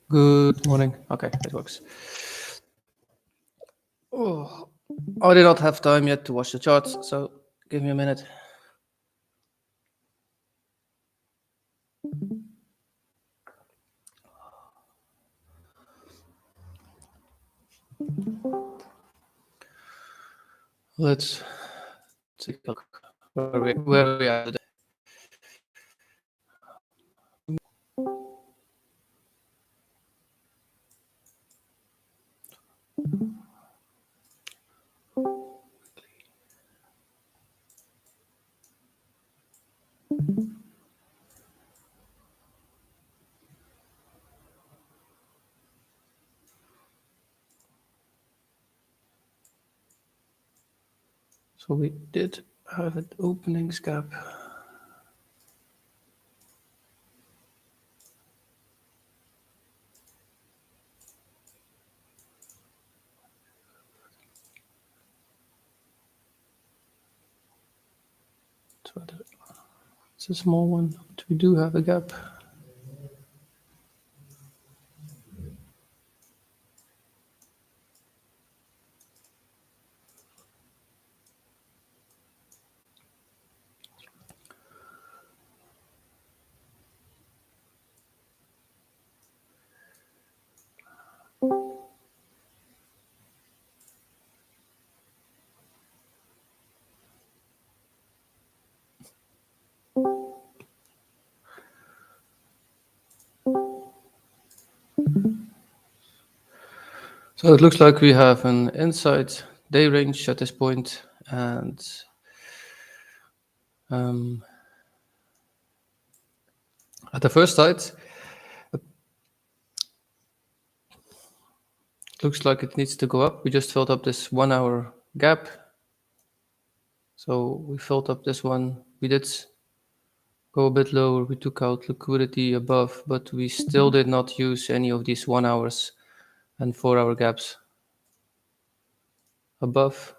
Good morning. Okay, it works. Oh, I did not have time yet to watch the charts, so give me a minute. Let's take a look where we are today. So we did have an openings gap. It's a small one, but we do have a gap. So it looks like we have an inside day range at this point, and at the first sight, it looks like it needs to go up. We just filled up this 1 hour gap. So we filled up this one. We did go a bit lower. We took out liquidity above, but we still did not use any of these 1 hours and 4 hour gaps above.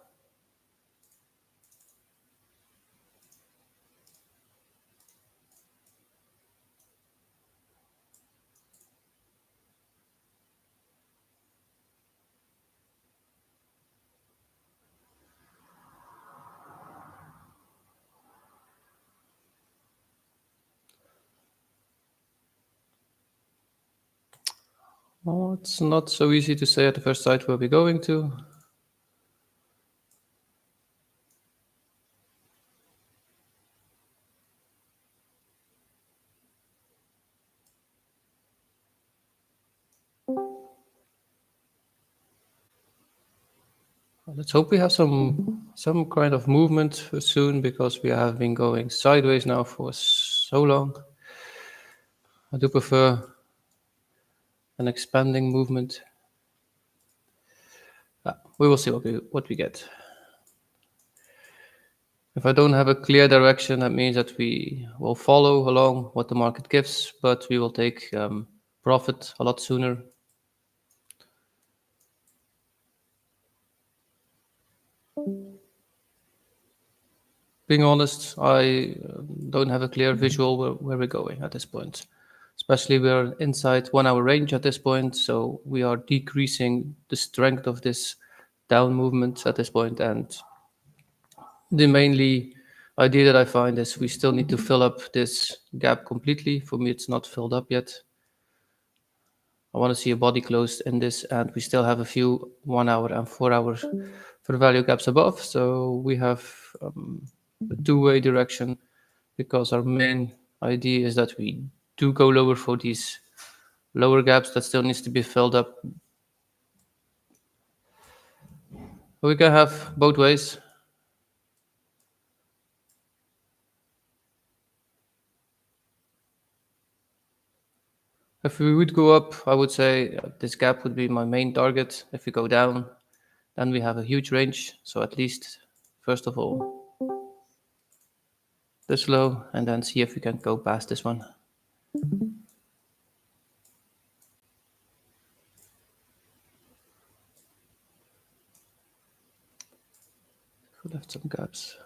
Oh, it's not so easy to say at the first sight where we're going to. Let's hope we have some kind of movement soon, because we have been going sideways now for so long. I do prefer an expanding movement. We will see what we get. If I don't have a clear direction, that means that we will follow along what the market gives, but we will take profit a lot sooner. Being honest, I don't have a clear visual where we're going at this point. Especially we're inside 1 hour range at this point, so we are decreasing the strength of this down movement at this point. And the mainly idea that I find is we still need to fill up this gap completely. For me, it's not filled up yet. I want to see a body closed in this, and we still have a few 1 hour and 4 hours for value gaps above. So we have a two-way direction, because our main idea is that we do go lower for these lower gaps that still needs to be filled up. We can have both ways. If we would go up, I would say this gap would be my main target. If we go down, then we have a huge range. So at least, first of all, this low, and then see if we can go past this one. We left some gaps.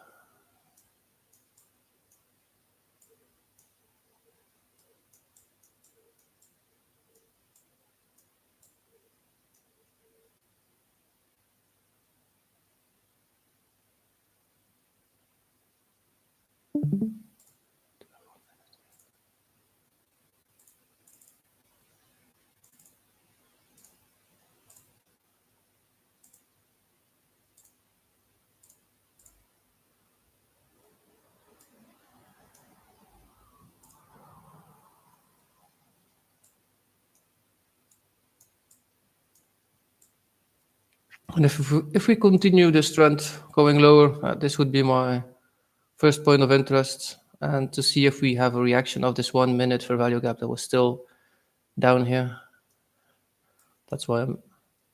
And if we continue this trend going lower, this would be my first point of interest, and to see if we have a reaction of this 1 minute fair value gap that was still down here. That's why I'm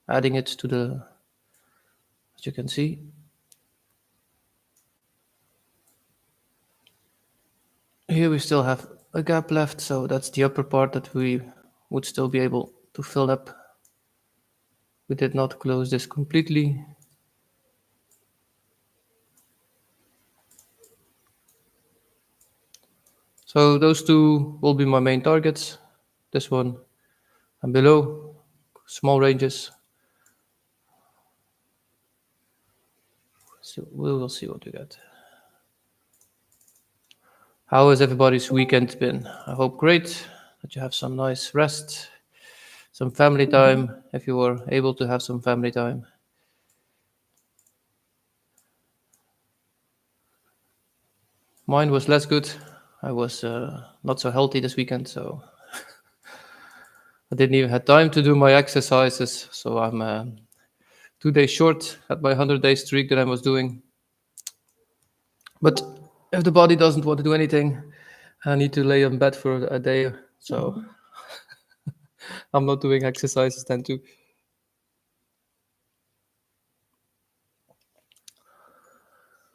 adding it to the, as you can see. Here we still have a gap left, so that's the upper part that we would still be able to fill up. We did not close this completely. So those two will be my main targets. This one and below, small ranges. So we will see what we get. How has everybody's weekend been? I hope great, that you have some nice rest, some family time, if you were able to have some family time. Mine was less good. I was not so healthy this weekend, so I didn't even have time to do my exercises. So I'm 2 days short at my 100-day streak that I was doing. But if the body doesn't want to do anything, I need to lay in bed for a day. So I'm not doing exercises then too.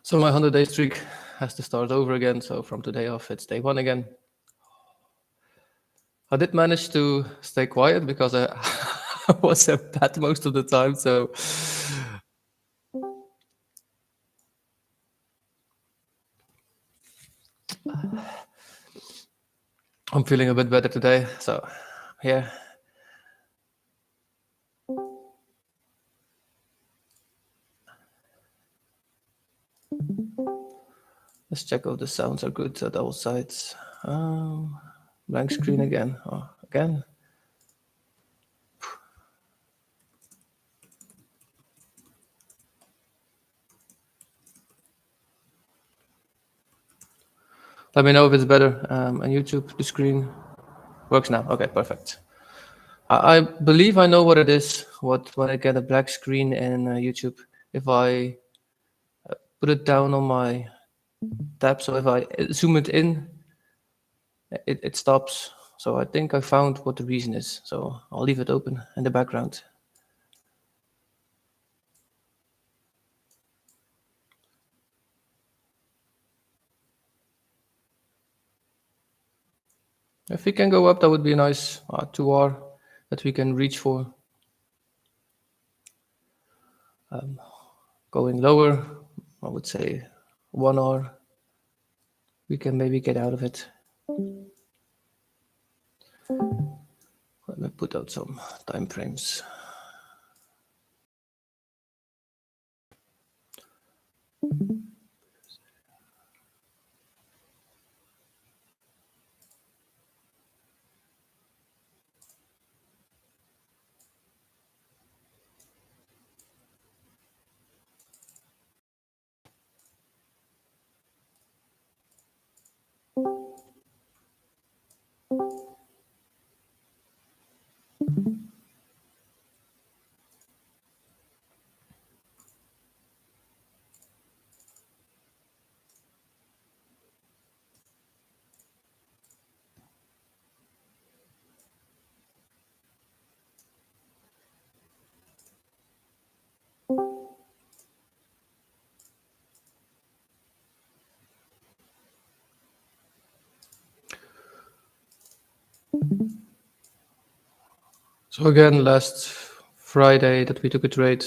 So my 100-day streak has to start over again. So from today off, it's day one again. I did manage to stay quiet because I, I was in bed most of the time. So I'm feeling a bit better today. So yeah. Let's check if the sounds are good at all sides. Blank screen again. Oh, again. Let me know if it's better on YouTube. The screen works now. Okay, perfect. I believe I know what it is. What when I get a black screen in YouTube, if I put it down on my tab, so if I zoom it in, it stops. So I think I found what the reason is. So I'll leave it open in the background. If we can go up, that would be a nice 2R that we can reach for. Going lower, I would say 1R. We can maybe get out of it. Let me put out some time frames. So again, last Friday that we took a trade,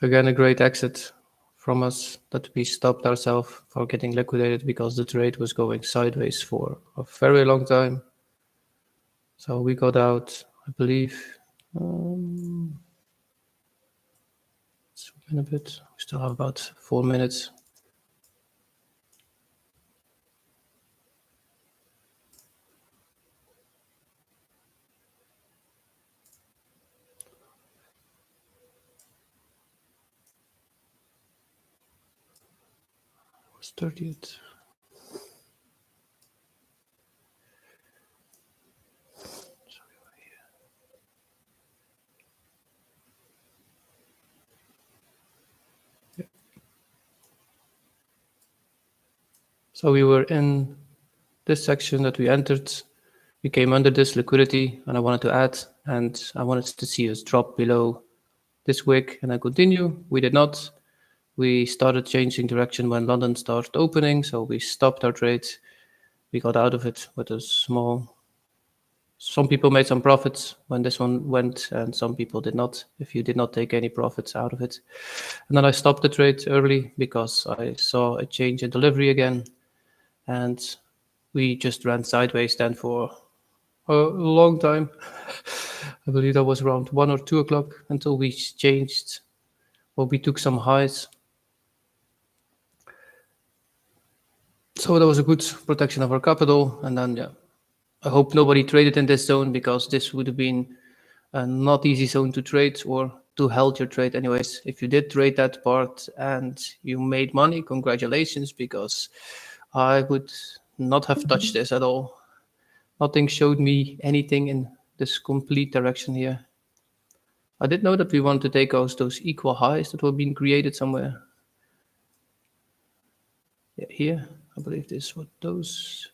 again a great exit from us that we stopped ourselves for getting liquidated because the trade was going sideways for a very long time. So we got out, I believe. Zoom in a bit. We still have about 4 minutes. It was 30th. So we were in this section that we entered. We came under this liquidity, and I wanted to add, and I wanted to see us drop below this wick and then continue. We did not. We started changing direction when London started opening, so we stopped our trade. We got out of it with a small. Some people made some profits when this one went, and some people did not. If you did not take any profits out of it, and then I stopped the trade early because I saw a change in delivery again, and we just ran sideways then for a long time. I believe that was around 1 or 2 o'clock until we changed. Well, we took some highs. So that was a good protection of our capital. And then, yeah, I hope nobody traded in this zone because this would have been a not easy zone to trade or to held your trade anyways. If you did trade that part and you made money, congratulations, because I would not have touched this at all. Nothing showed me anything in this complete direction here. I did know that we wanted to take out those equal highs that were being created somewhere. Yeah, here, I believe this is what those.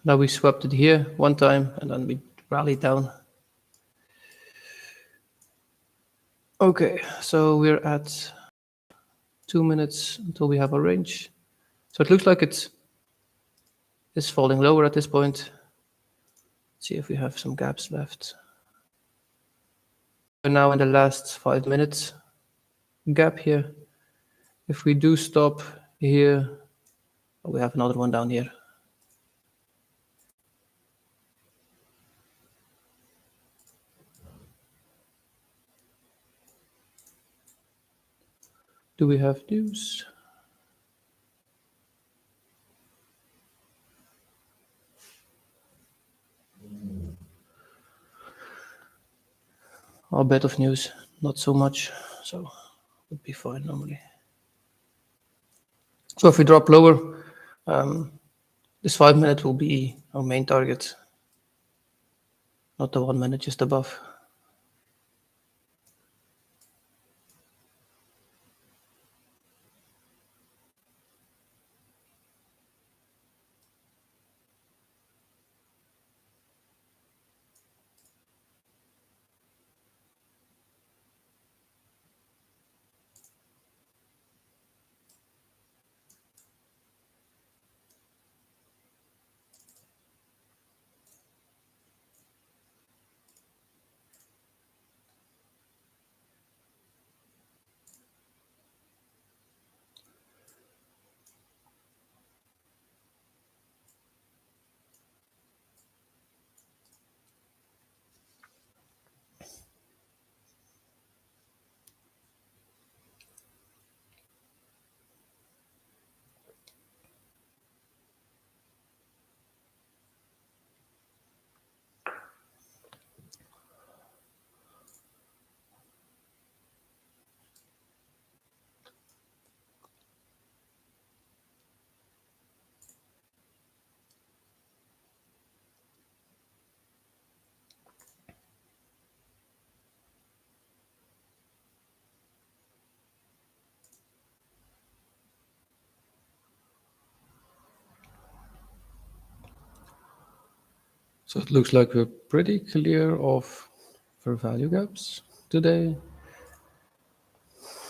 Now we swept it here one time and then we rallied down. Okay, so we're at 2 minutes until we have a range. So it looks like it is falling lower at this point. Let's see if we have some gaps left. We're now in the last 5 minutes gap here. If we do stop here, we have another one down here. Do we have news? A bit of news, not so much, so would be fine normally. So if we drop lower, this 5 minute will be our main target, not the 1 minute just above. So it looks like we're pretty clear of fair value gaps today.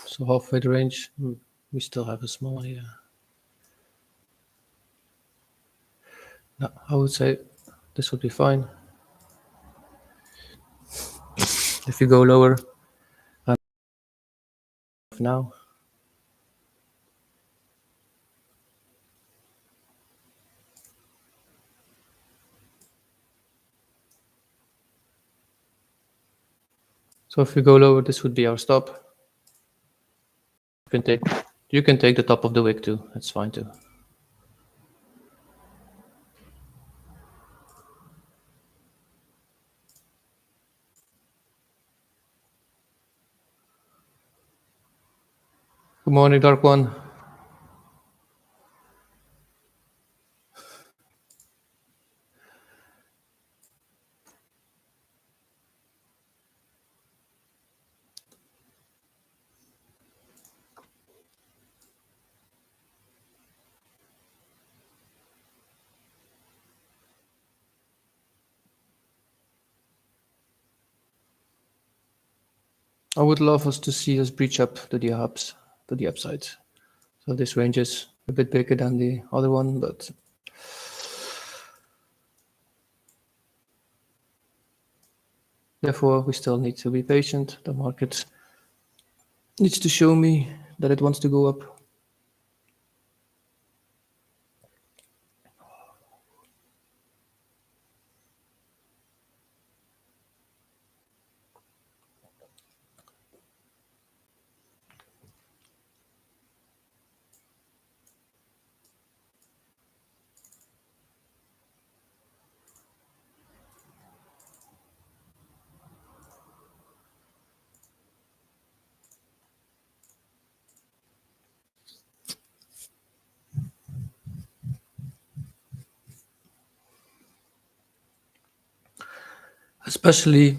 So halfway the range, we still have a small here. No, I would say this would be fine. If you go lower, now. So if we go lower, this would be our stop. You can take the top of the wick too. That's fine too. Good morning, Dark One. I would love us to see us breach up to the ups, to the upside. So this range is a bit bigger than the other one, but therefore we still need to be patient. The market needs to show me that it wants to go up. Especially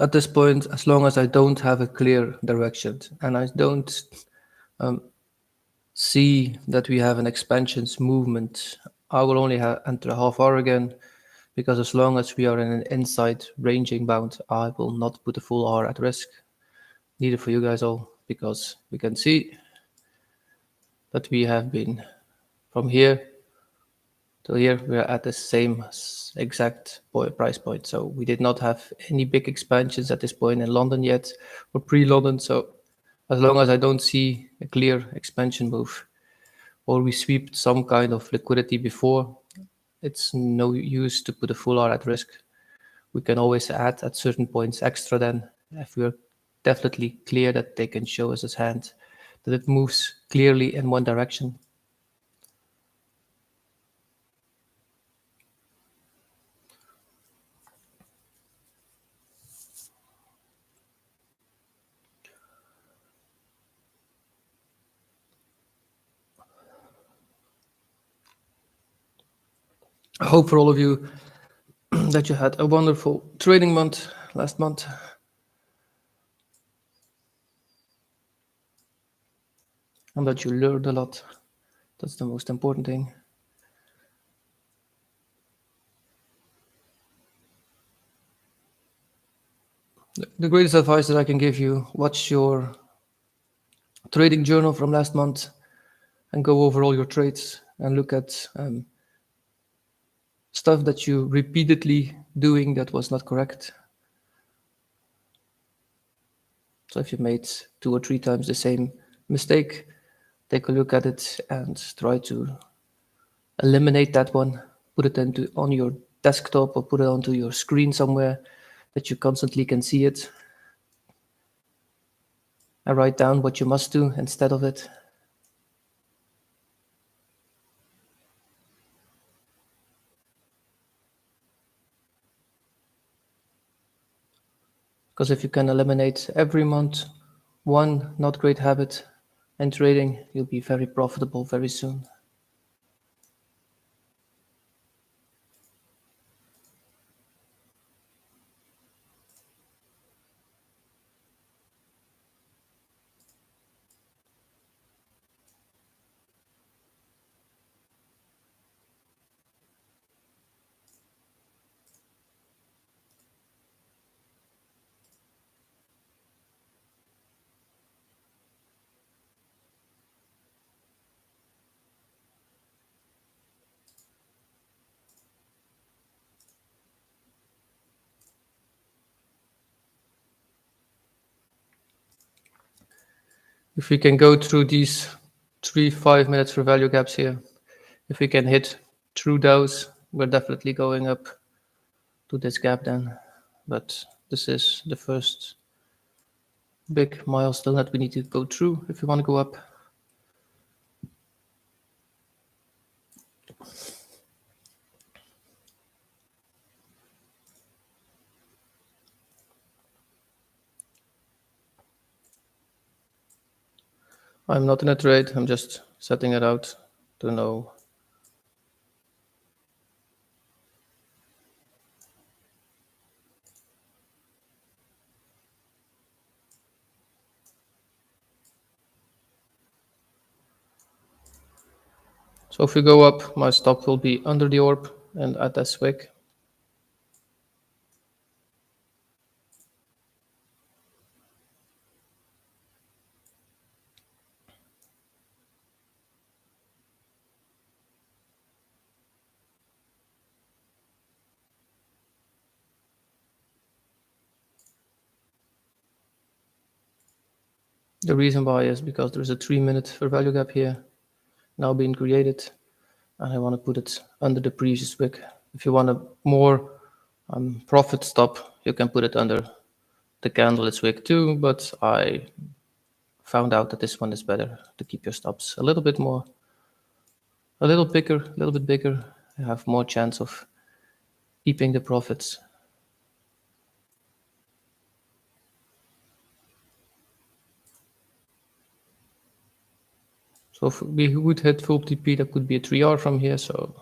at this point, as long as I don't have a clear direction and I don't see that we have an expansions movement, I will only enter a half hour again, because as long as we are in an inside ranging bound, I will not put the full hour at risk, neither for you guys all, because we can see that we have been from here till here, we are at the same exact price point. So we did not have any big expansions at this point in London yet, or pre-London. So as long as I don't see a clear expansion move, or we sweep some kind of liquidity before, it's no use to put a full R at risk. We can always add at certain points extra then, if we're definitely clear that they can show us his hand, that it moves clearly in one direction. I hope for all of you that you had a wonderful trading month last month, and that you learned a lot. That's the most important thing. The greatest advice that I can give you: watch your trading journal from last month and go over all your trades and look at stuff that you repeatedly doing that was not correct. So if you made 2 or 3 times the same mistake, take a look at it and try to eliminate that one. Put it into on your desktop or put it onto your screen somewhere that you constantly can see it. And write down what you must do instead of it. Because if you can eliminate every month one not great habit in trading, you'll be very profitable very soon. If we can go through these 3 5 minutes for value gaps here, if we can hit through those, we're definitely going up to this gap then. But this is the first big milestone that we need to go through if we want to go up. I'm not in a trade, I'm just setting it out to know. So if we go up, my stop will be under the orb and at this wick. The reason why is because there's a 3 minute fair value gap here now being created, and I want to put it under the previous wick. If you want a more profit stop, you can put it under the candle it's wick too, but I found out that this one is better to keep your stops a little bit more, a little bigger, a little bit bigger. You have more chance of keeping the profits. So if we would hit full TP, that could be a 3R from here, so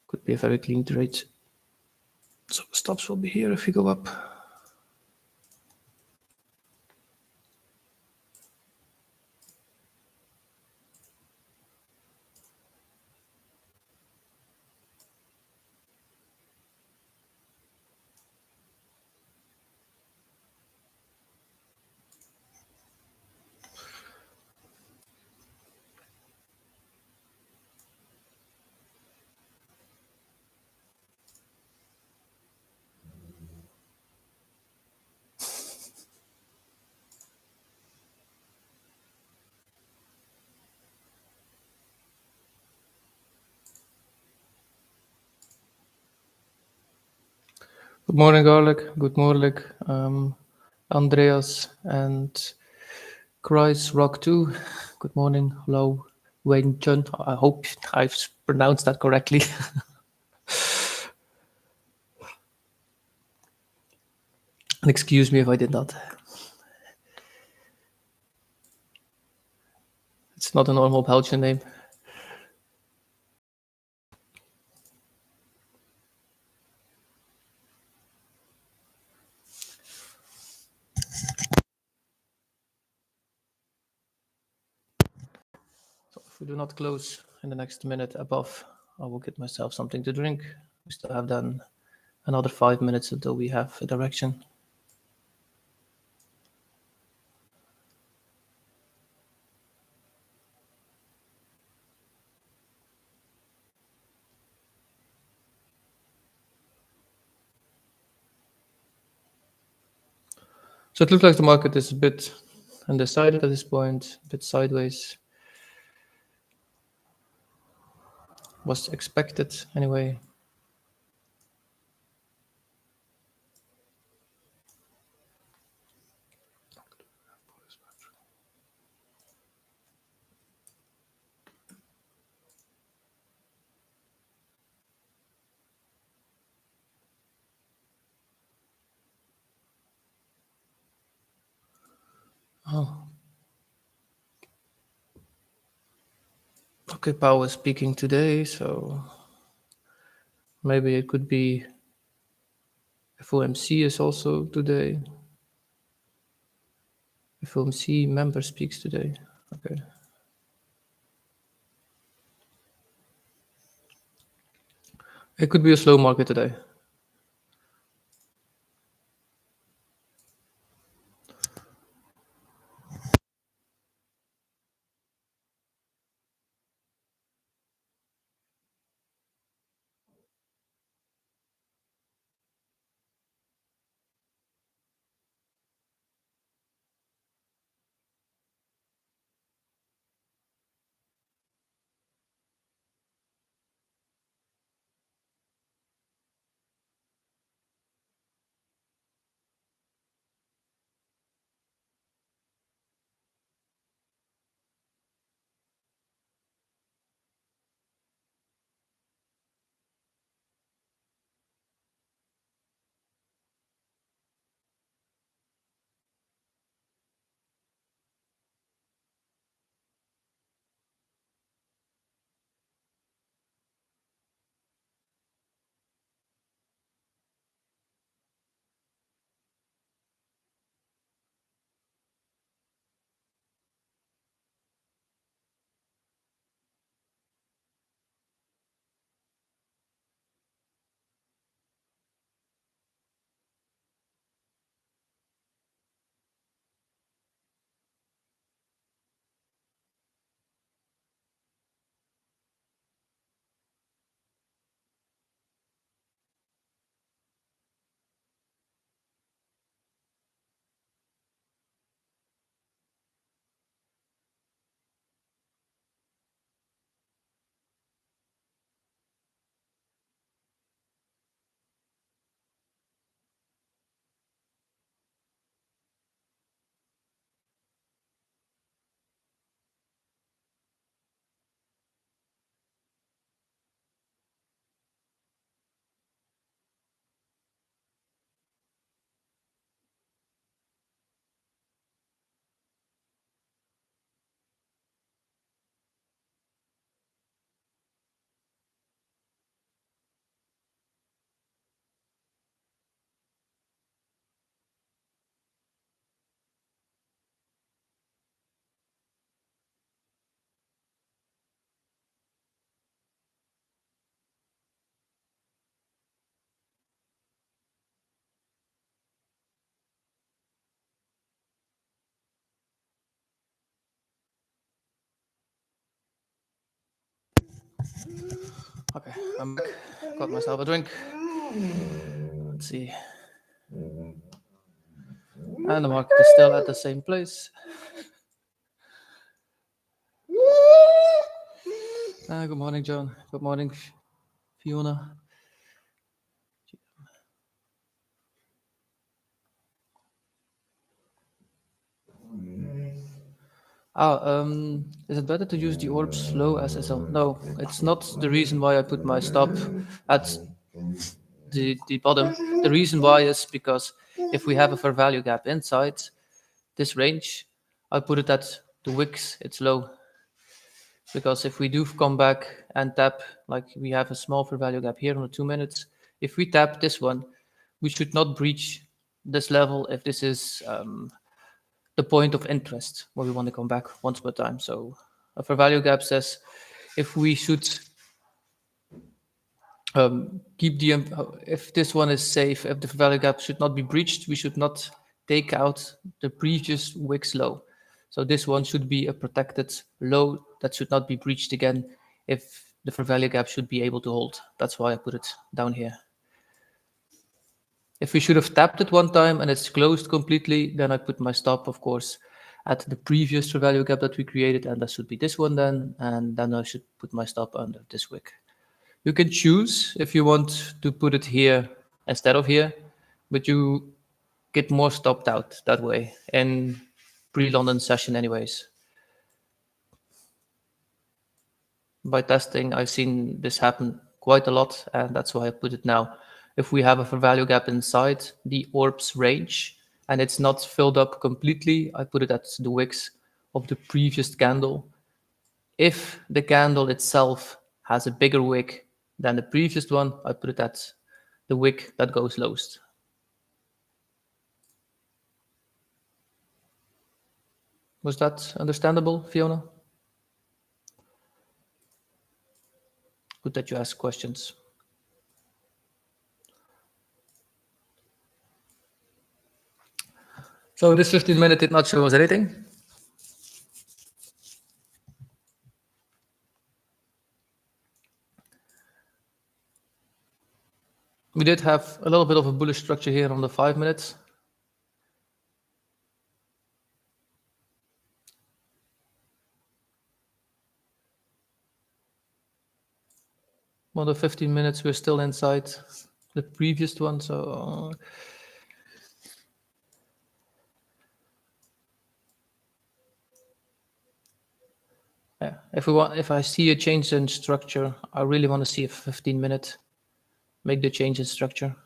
could be a very clean trade. So stops will be here if we go up. Good morning, Garlic. Good morning, Andreas and Chris Rock 2. Good morning. Hello, Wayne Chun. I hope I've pronounced that correctly. And excuse me if I did not. It's not a normal Belgian name. So if we do not close in the next minute above, I will get myself something to drink. We still have then another 5 minutes until we have a direction. So it looks like the market is a bit undecided at this point, a bit sideways. Was expected anyway. Oh, okay. Powell is speaking today, so maybe it could be FOMC is also today. FOMC member speaks today. Okay. It could be a slow market today. Okay, I'm back. Got myself a drink. Let's see. And the market is still at the same place. Good morning, John. Good morning, Fiona. Is it better to use the orb slow as SL? No, it's not the reason why I put my stop at the bottom. The reason why is because if we have a fair value gap inside this range, I put it at the wicks, it's low. Because if we do come back and tap, like we have a small fair value gap here on the 2 minutes, if we tap this one, we should not breach this level if this is the point of interest where we want to come back once more time. So a fair value gap says if we should keep the if this one is safe, if the fair value gap should not be breached, we should not take out the previous wicks low. So this one should be a protected low that should not be breached again if the fair value gap should be able to hold. That's why I put it down here. If we should have tapped it one time and it's closed completely, then I put my stop, of course, at the previous fair value gap that we created, and that should be this one then, and then I should put my stop under this wick. You can choose if you want to put it here instead of here, but you get more stopped out that way in pre-London session anyways. By testing, I've seen this happen quite a lot, and that's why I put it now. If we have a fair value gap inside the orb's range and it's not filled up completely, I put it at the wicks of the previous candle. If the candle itself has a bigger wick than the previous one, I put it at the wick that goes lowest. Was that understandable, Fiona? Good that you ask questions. So this 15-minute did not show us anything. We did have a little bit of a bullish structure here on the 5 minutes. On the 15 minutes, we're still inside the previous one. So yeah, if I see a change in structure, I really want to see a 15-minute make the change in structure.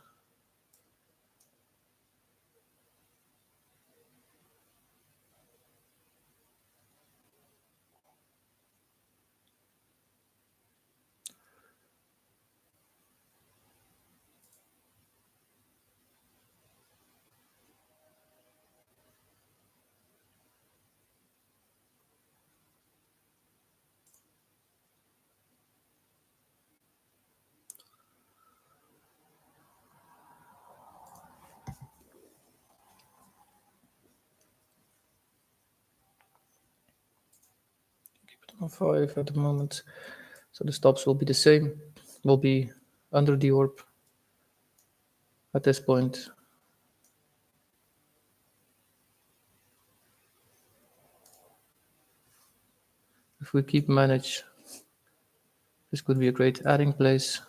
Keep it on 5 at the moment. So the stops will be the same, will be under the orb at this point. If we keep manage, this could be a great adding place.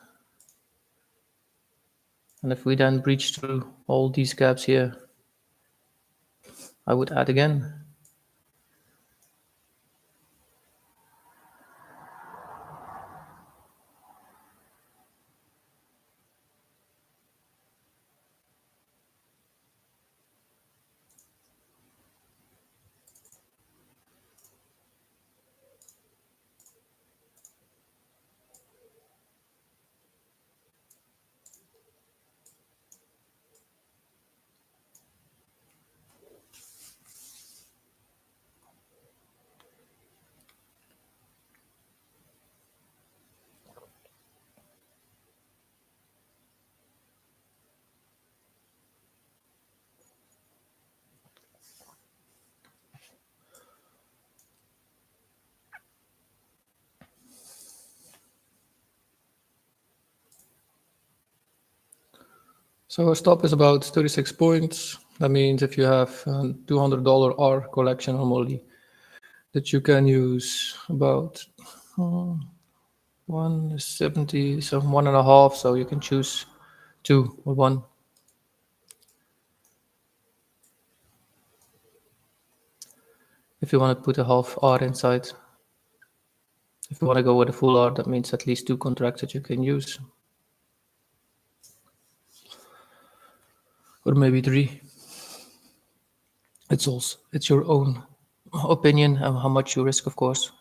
And if we then breach through all these gaps here, I would add again. So our stop is about 36 points. That means if you have a $200 R collection normally, that you can use about 170, so 1.5. So you can choose 2 or 1. If you want to put a half R inside. If you want to go with a full R, that means at least 2 contracts that you can use. Or maybe 3. It's your own opinion and how much you risk, of course.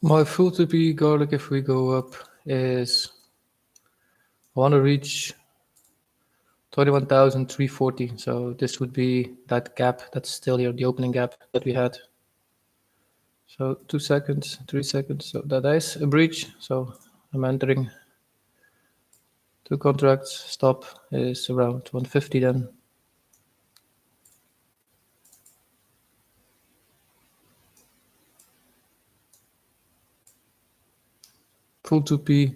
My full to be garlic, if we go up, is I want to reach 21,340. So this would be that gap that's still here, the opening gap that we had. So 2 seconds, 3 seconds. So that is a breach. So I'm entering 2 contracts. Stop is around 150 then. Full 2P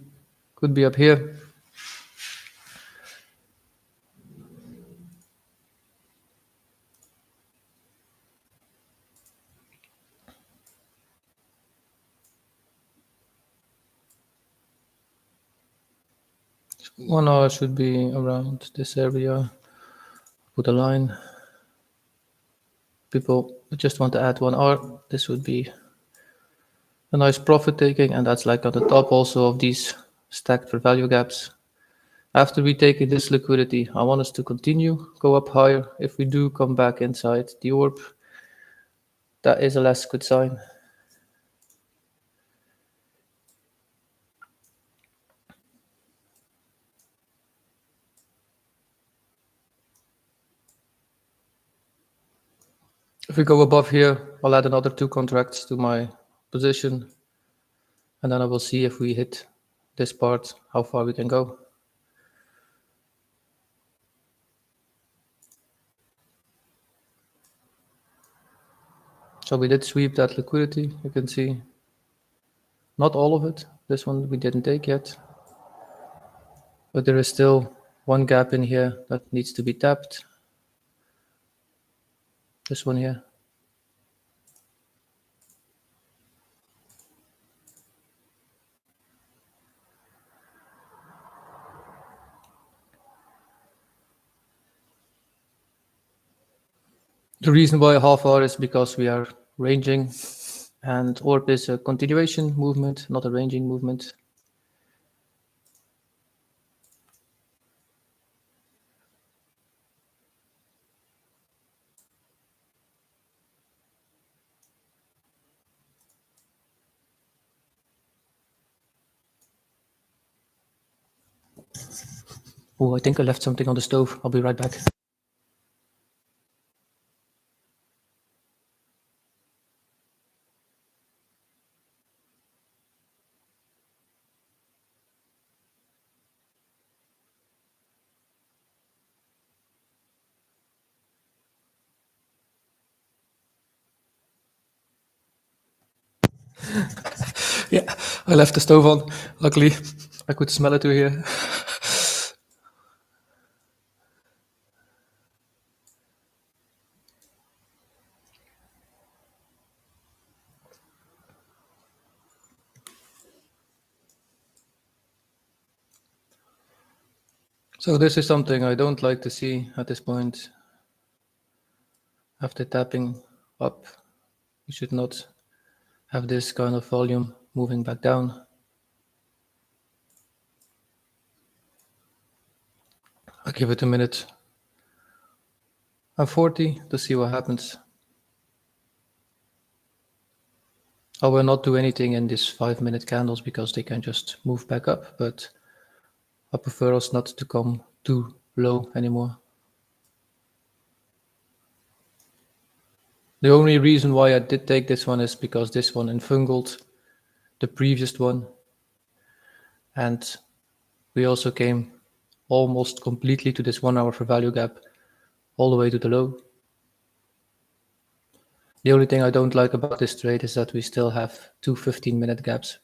could be up here. One hour should be around this area. Put a line. People just want to add 1 hour. This would be a nice profit taking, and that's like at the top also of these stacked for value gaps. After we take in this liquidity, I want us to continue, go up higher. If we do come back inside the orb, that is a less good sign. If we go above here, I'll add another 2 contracts to my position, and then I will see if we hit this part, how far we can go. So we did sweep that liquidity, you can see. Not all of it. This one we didn't take yet. But there is still one gap in here that needs to be tapped. This one here. The reason why a half hour is because we are ranging, and orb is a continuation movement, not a ranging movement. Oh, I think I left something on the stove. I'll be right back. Yeah, I left the stove on. Luckily, I could smell it through here. So this is something I don't like to see at this point. After tapping up, you should not have this kind of volume moving back down. I'll give it a minute and 40 to see what happens. I will not do anything in these 5-minute candles because they can just move back up, but I prefer us not to come too low anymore. The only reason why I did take this one is because this one infungled the previous one, and we also came almost completely to this 1 hour for value gap all the way to the low. The only thing I don't like about this trade is that we still have two 15-minute gaps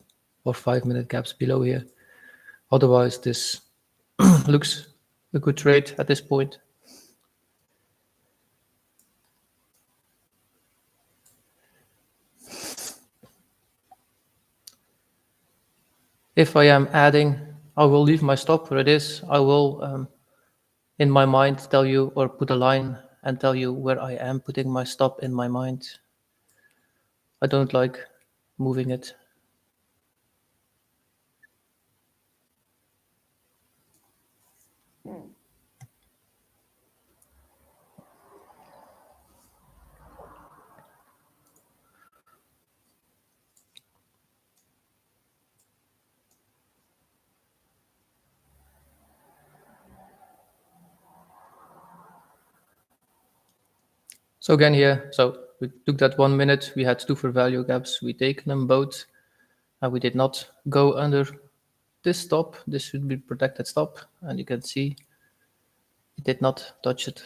or 5-minute gaps below here. Otherwise, this looks a good trade at this point. If I am adding, I will leave my stop where it is. I will, in my mind, tell you or put a line and tell you where I am putting my stop in my mind. I don't like moving it. So again here, so we took that 1 minute, we had two for value gaps, we take them both, and we did not go under this stop. This should be protected stop, and you can see it did not touch it.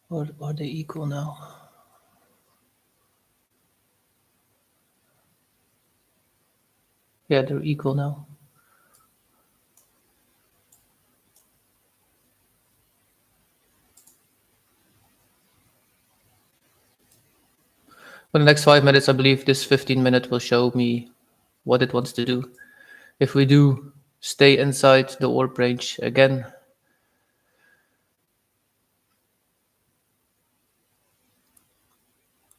Or are they equal now? Yeah, they're equal now. For the next 5 minutes, I believe this 15-minute will show me what it wants to do. If we do stay inside the orb range again,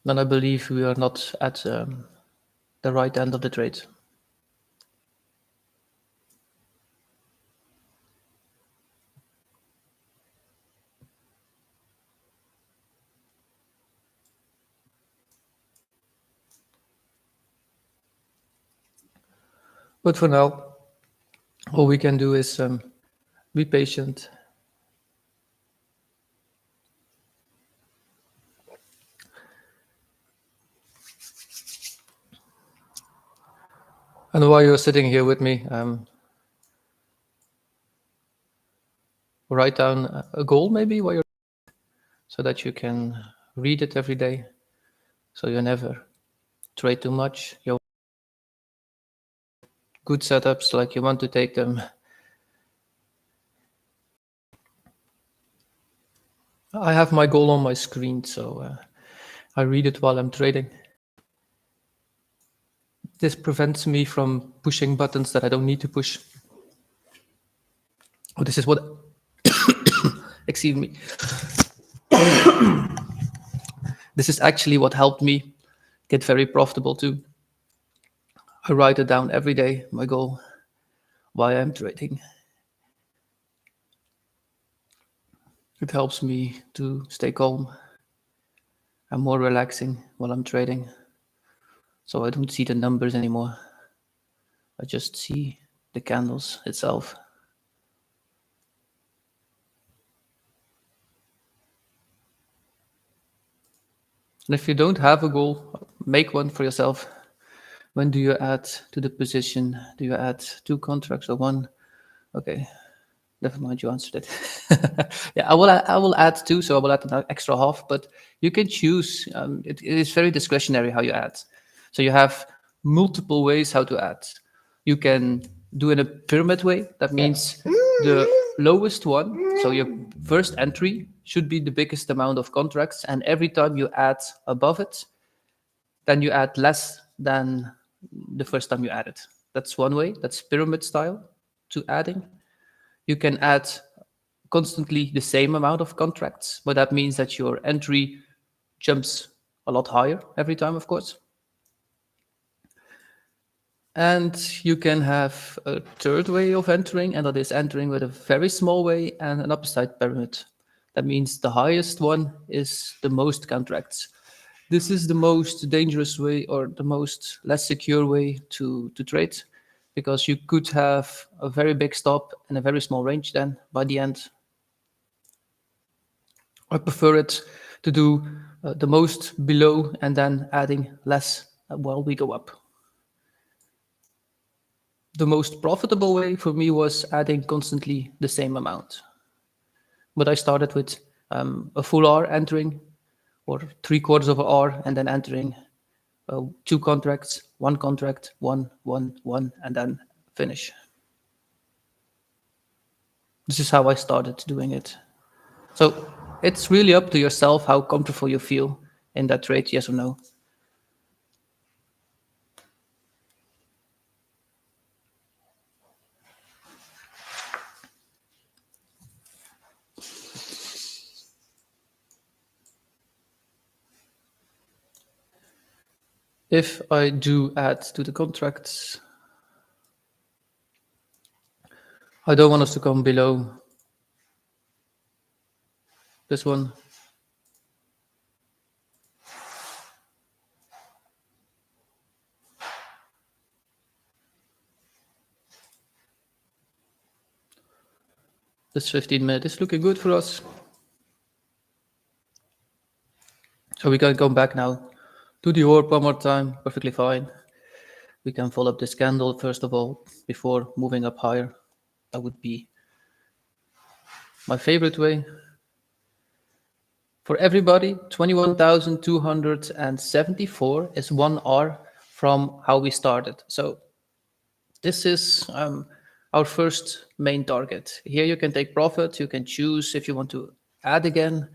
then I believe we are not at the right end of the trade. But for now, all we can do is be patient. And while you're sitting here with me, write down a goal maybe while you're, so that you can read it every day, so you never trade too much. You good setups, like you want to take them. I have my goal on my screen, so I read it while I'm trading. This prevents me from pushing buttons that I don't need to push. Oh, this is what, excuse me. This is actually what helped me get very profitable too. I write it down every day, my goal, why I'm trading. It helps me to stay calm and more relaxing while I'm trading. So I don't see the numbers anymore. I just see the candles itself. And if you don't have a goal, make one for yourself. When do you add to the position? Do you add 2 contracts or 1? Okay, never mind, you answered it. Yeah, I will add 2, so I will add an extra half, but you can choose. It is very discretionary how you add. So you have multiple ways how to add. You can do it in a pyramid way. That means the lowest one, so your first entry should be the biggest amount of contracts, and every time you add above it, then you add less than the first time you add it. That's one way. That's pyramid style to adding. You can add constantly the same amount of contracts, but that means that your entry jumps a lot higher every time, of course. And you can have a third way of entering, and that is entering with a very small way and an upside pyramid. That means the highest one is the most contracts. This is the most dangerous way or the most less secure way to trade, because you could have a very big stop and a very small range then by the end. I prefer it to do the most below and then adding less while we go up. The most profitable way for me was adding constantly the same amount. But I started with a full hour entering, or 3/4 of an hour, and then entering two contracts, one contract, one, and then finish. This is how I started doing it. So it's really up to yourself how comfortable you feel in that trade, yes or no. If I do add to the contracts, I don't want us to come below this one. This 15-minute is looking good for us. So we can come back now to the orb one more time, perfectly fine. We can follow up this candle first of all before moving up higher. That would be my favorite way. For everybody, 21,274 is 1 hour from how we started. So this is our first main target. Here you can take profit. You can choose if you want to add again,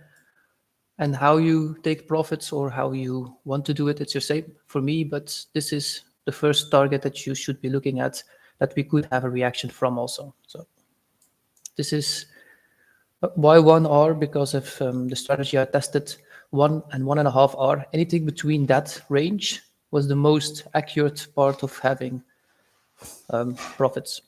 and how you take profits or how you want to do it. It's your same for me, but this is the first target that you should be looking at, that we could have a reaction from also. So this is why 1 hour, because of the strategy I tested, 1 and 1.5 hour. Anything between that range was the most accurate part of having profits.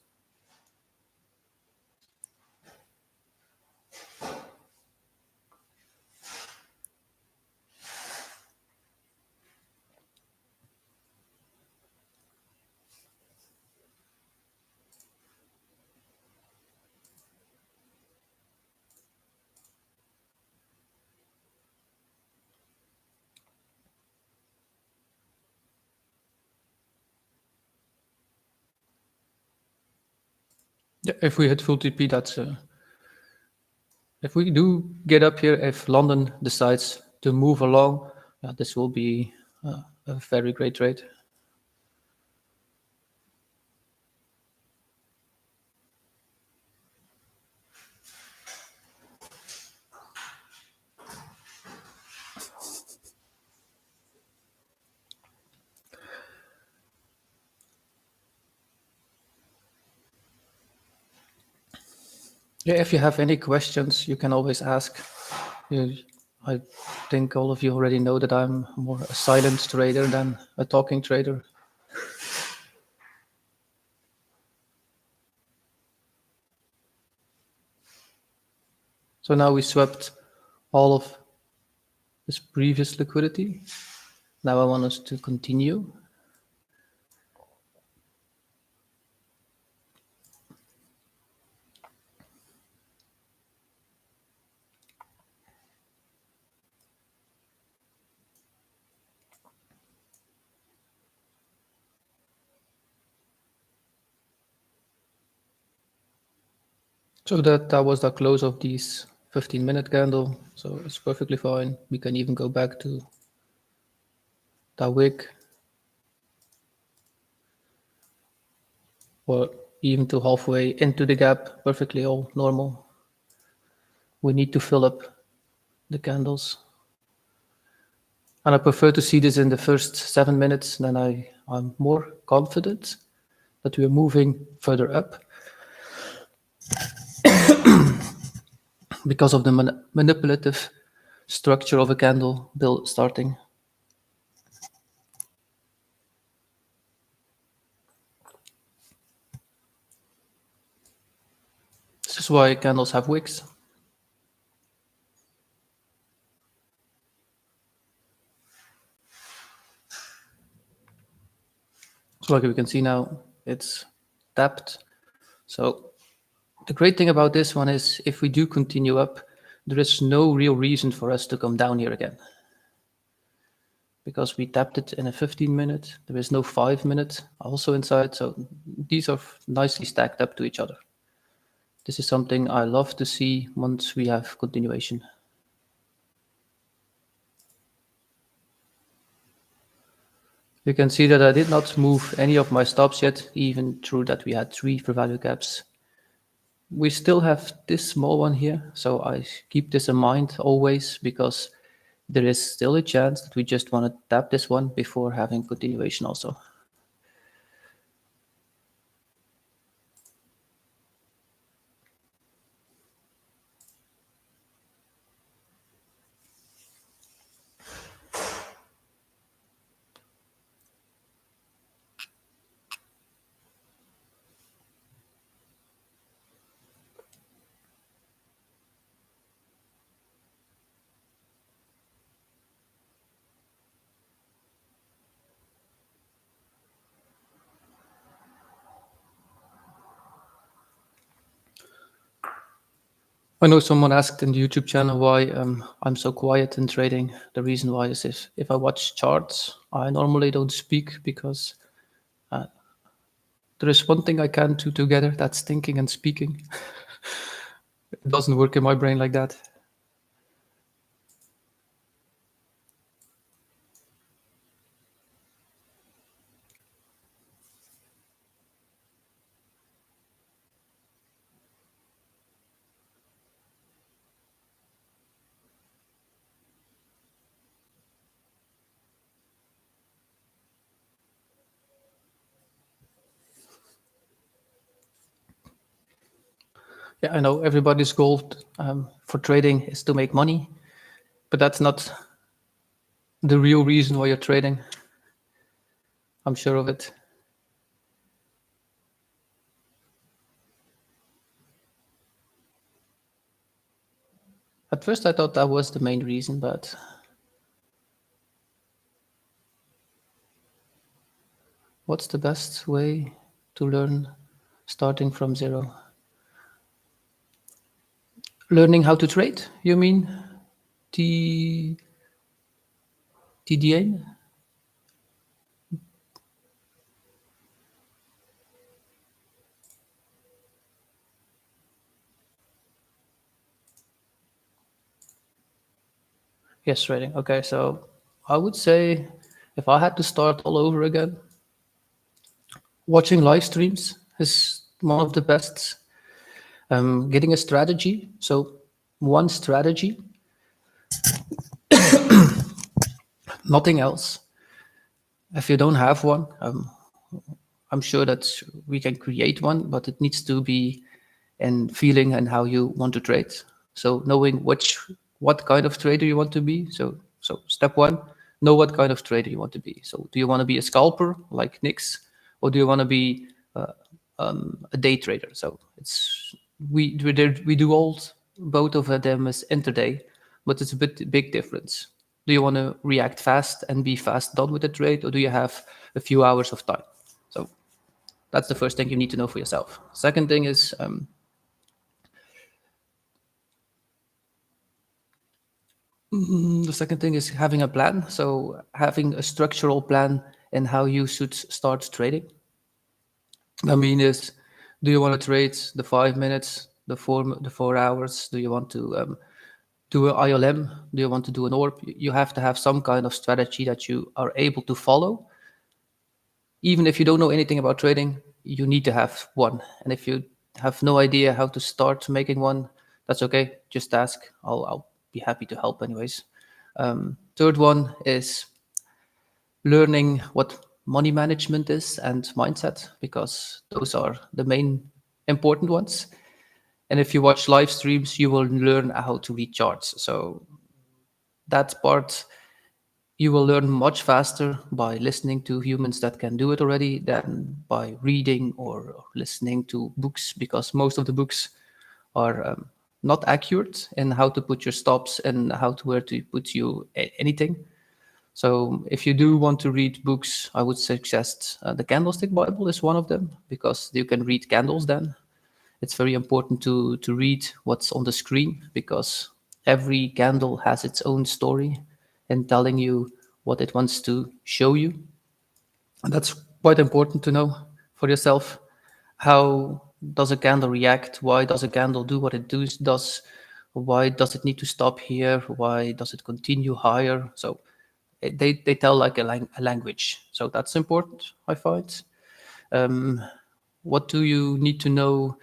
Yeah, if we hit full TP, that's if we do get up here, if London decides to move along, this will be a very great trade. Yeah, if you have any questions, you can always ask. I think all of you already know that I'm more a silent trader than a talking trader. So now we swept all of this previous liquidity. Now I want us to continue. So that was the close of this 15-minute candle. So it's perfectly fine. We can even go back to the wick, or even to halfway into the gap. Perfectly all normal. We need to fill up the candles. And I prefer to see this in the first 7 minutes. Then I'm more confident that we are moving further up because of the manipulative structure of a candle build starting. This is why candles have wicks. So like we can see now, it's tapped. So the great thing about this one is if we do continue up, there is no real reason for us to come down here again. Because we tapped it in a 15-minute, there is no 5-minute also inside. So these are nicely stacked up to each other. This is something I love to see once we have continuation. You can see that I did not move any of my stops yet, even through that we had 3 for value gaps. We still have this small one here, so I keep this in mind always because there is still a chance that we just want to tap this one before having continuation also. I know someone asked in the YouTube channel why I'm so quiet in trading. The reason why is if I watch charts, I normally don't speak because there is one thing I can't do together, that's thinking and speaking. It doesn't work in my brain like that. Yeah, I know everybody's goal for trading is to make money, but that's not the real reason why you're trading. I'm sure of it. At first, I thought that was the main reason, but what's the best way to learn starting from zero? Learning how to trade, you mean? T TDA? Yes, trading. Okay, so I would say if I had to start all over again, watching live streams is one of the best. Getting a strategy. So one strategy, nothing else. If you don't have one, I'm sure that we can create one, but it needs to be in feeling and how you want to trade. So knowing what kind of trader you want to be. So step one, know what kind of trader you want to be. So do you want to be a scalper like Nix, or do you want to be a day trader? So it's we do all both of them as intraday, but it's a big difference. Do you want to react fast and be fast done with the trade, or do you have a few hours of time? So that's the first thing you need to know for yourself. Second thing is having a plan. So having a structural plan and how you should start trading. I mean, do you want to trade the 5 minutes, the 4 hours? Do you want to do an ILM? Do you want to do an ORP? You have to have some kind of strategy that you are able to follow. Even if you don't know anything about trading, you need to have one. And if you have no idea how to start making one, that's okay. Just ask. I'll be happy to help anyways. Third one is learning what money management is and mindset, because those are the main important ones. And if you watch live streams, you will learn how to read charts. So that part you will learn much faster by listening to humans that can do it already than by reading or listening to books, because most of the books are not accurate in how to put your stops and how to where to put anything. So if you do want to read books, I would suggest the Candlestick Bible is one of them, because you can read candles then. It's very important to read what's on the screen, because every candle has its own story and telling you what it wants to show you. And that's quite important to know for yourself. How does a candle react? Why does a candle do what it does? Why does it need to stop here? Why does it continue higher? So they tell like a language. So that's important, I find. Um, what do you need to know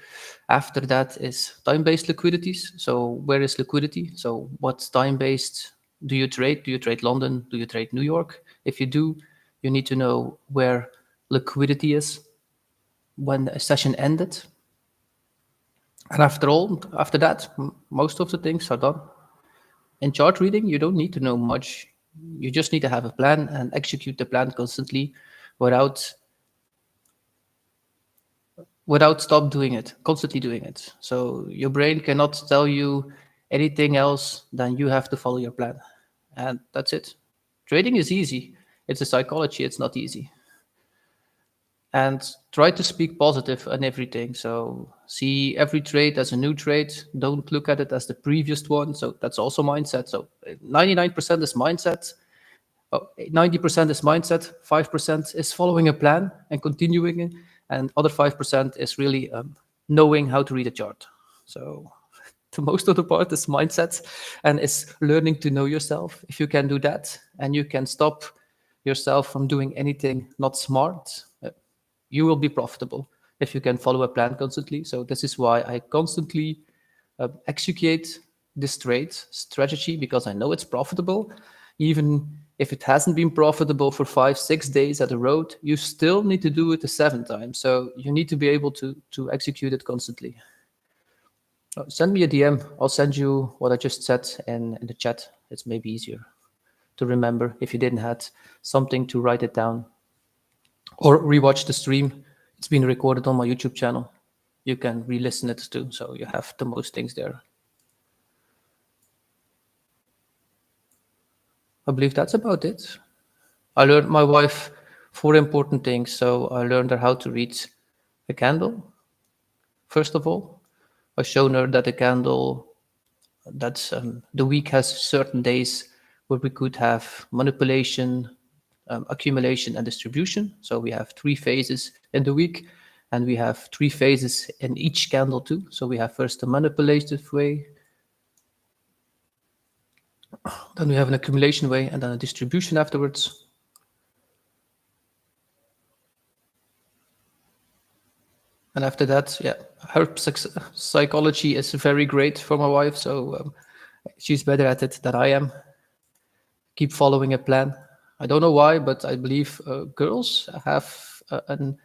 after that is time-based liquidities. So where is liquidity? So what time-based do you trade? Do you trade London? Do you trade New York? If you do, you need to know where liquidity is when a session ended. And after that, most of the things are done. In chart reading, you don't need to know much. You just need to have a plan and execute the plan constantly without stop doing it, constantly doing it. So your brain cannot tell you anything else than you have to follow your plan. And that's it. Trading is easy. It's a psychology, it's not easy. And try to speak positive on everything. So see every trade as a new trade. Don't look at it as the previous one. So that's also mindset. So 99% is mindset. 90% is mindset, 5% is following a plan and continuing it, and other 5% is really knowing how to read a chart. So the most of the part is mindset and is learning to know yourself. If you can do that and you can stop yourself from doing anything not smart, you will be profitable if you can follow a plan constantly. So this is why I constantly execute this trade strategy, because I know it's profitable. Even if it hasn't been profitable for 5-6 days at a road, you still need to do it the seventh time. So you need to be able to execute it constantly. Send me a DM. I'll send you what I just said in the chat. It's maybe easier to remember if you didn't have something to write it down. Or rewatch the stream. It's been recorded on my YouTube channel. You can re-listen it too, so you have the most things there. I believe that's about it. I learned my wife 4 important things. So I learned her how to read a candle. First of all, I shown her that a candle, that's the week has certain days where we could have manipulation, accumulation, and distribution. So we have 3 phases in the week, and we have 3 phases in each candle too. So we have first the manipulative way, then we have an accumulation way, and then a distribution afterwards. And after that, yeah, her psychology is very great for my wife. So she's better at it than I am. Keep following a plan. I don't know why, but I believe girls have an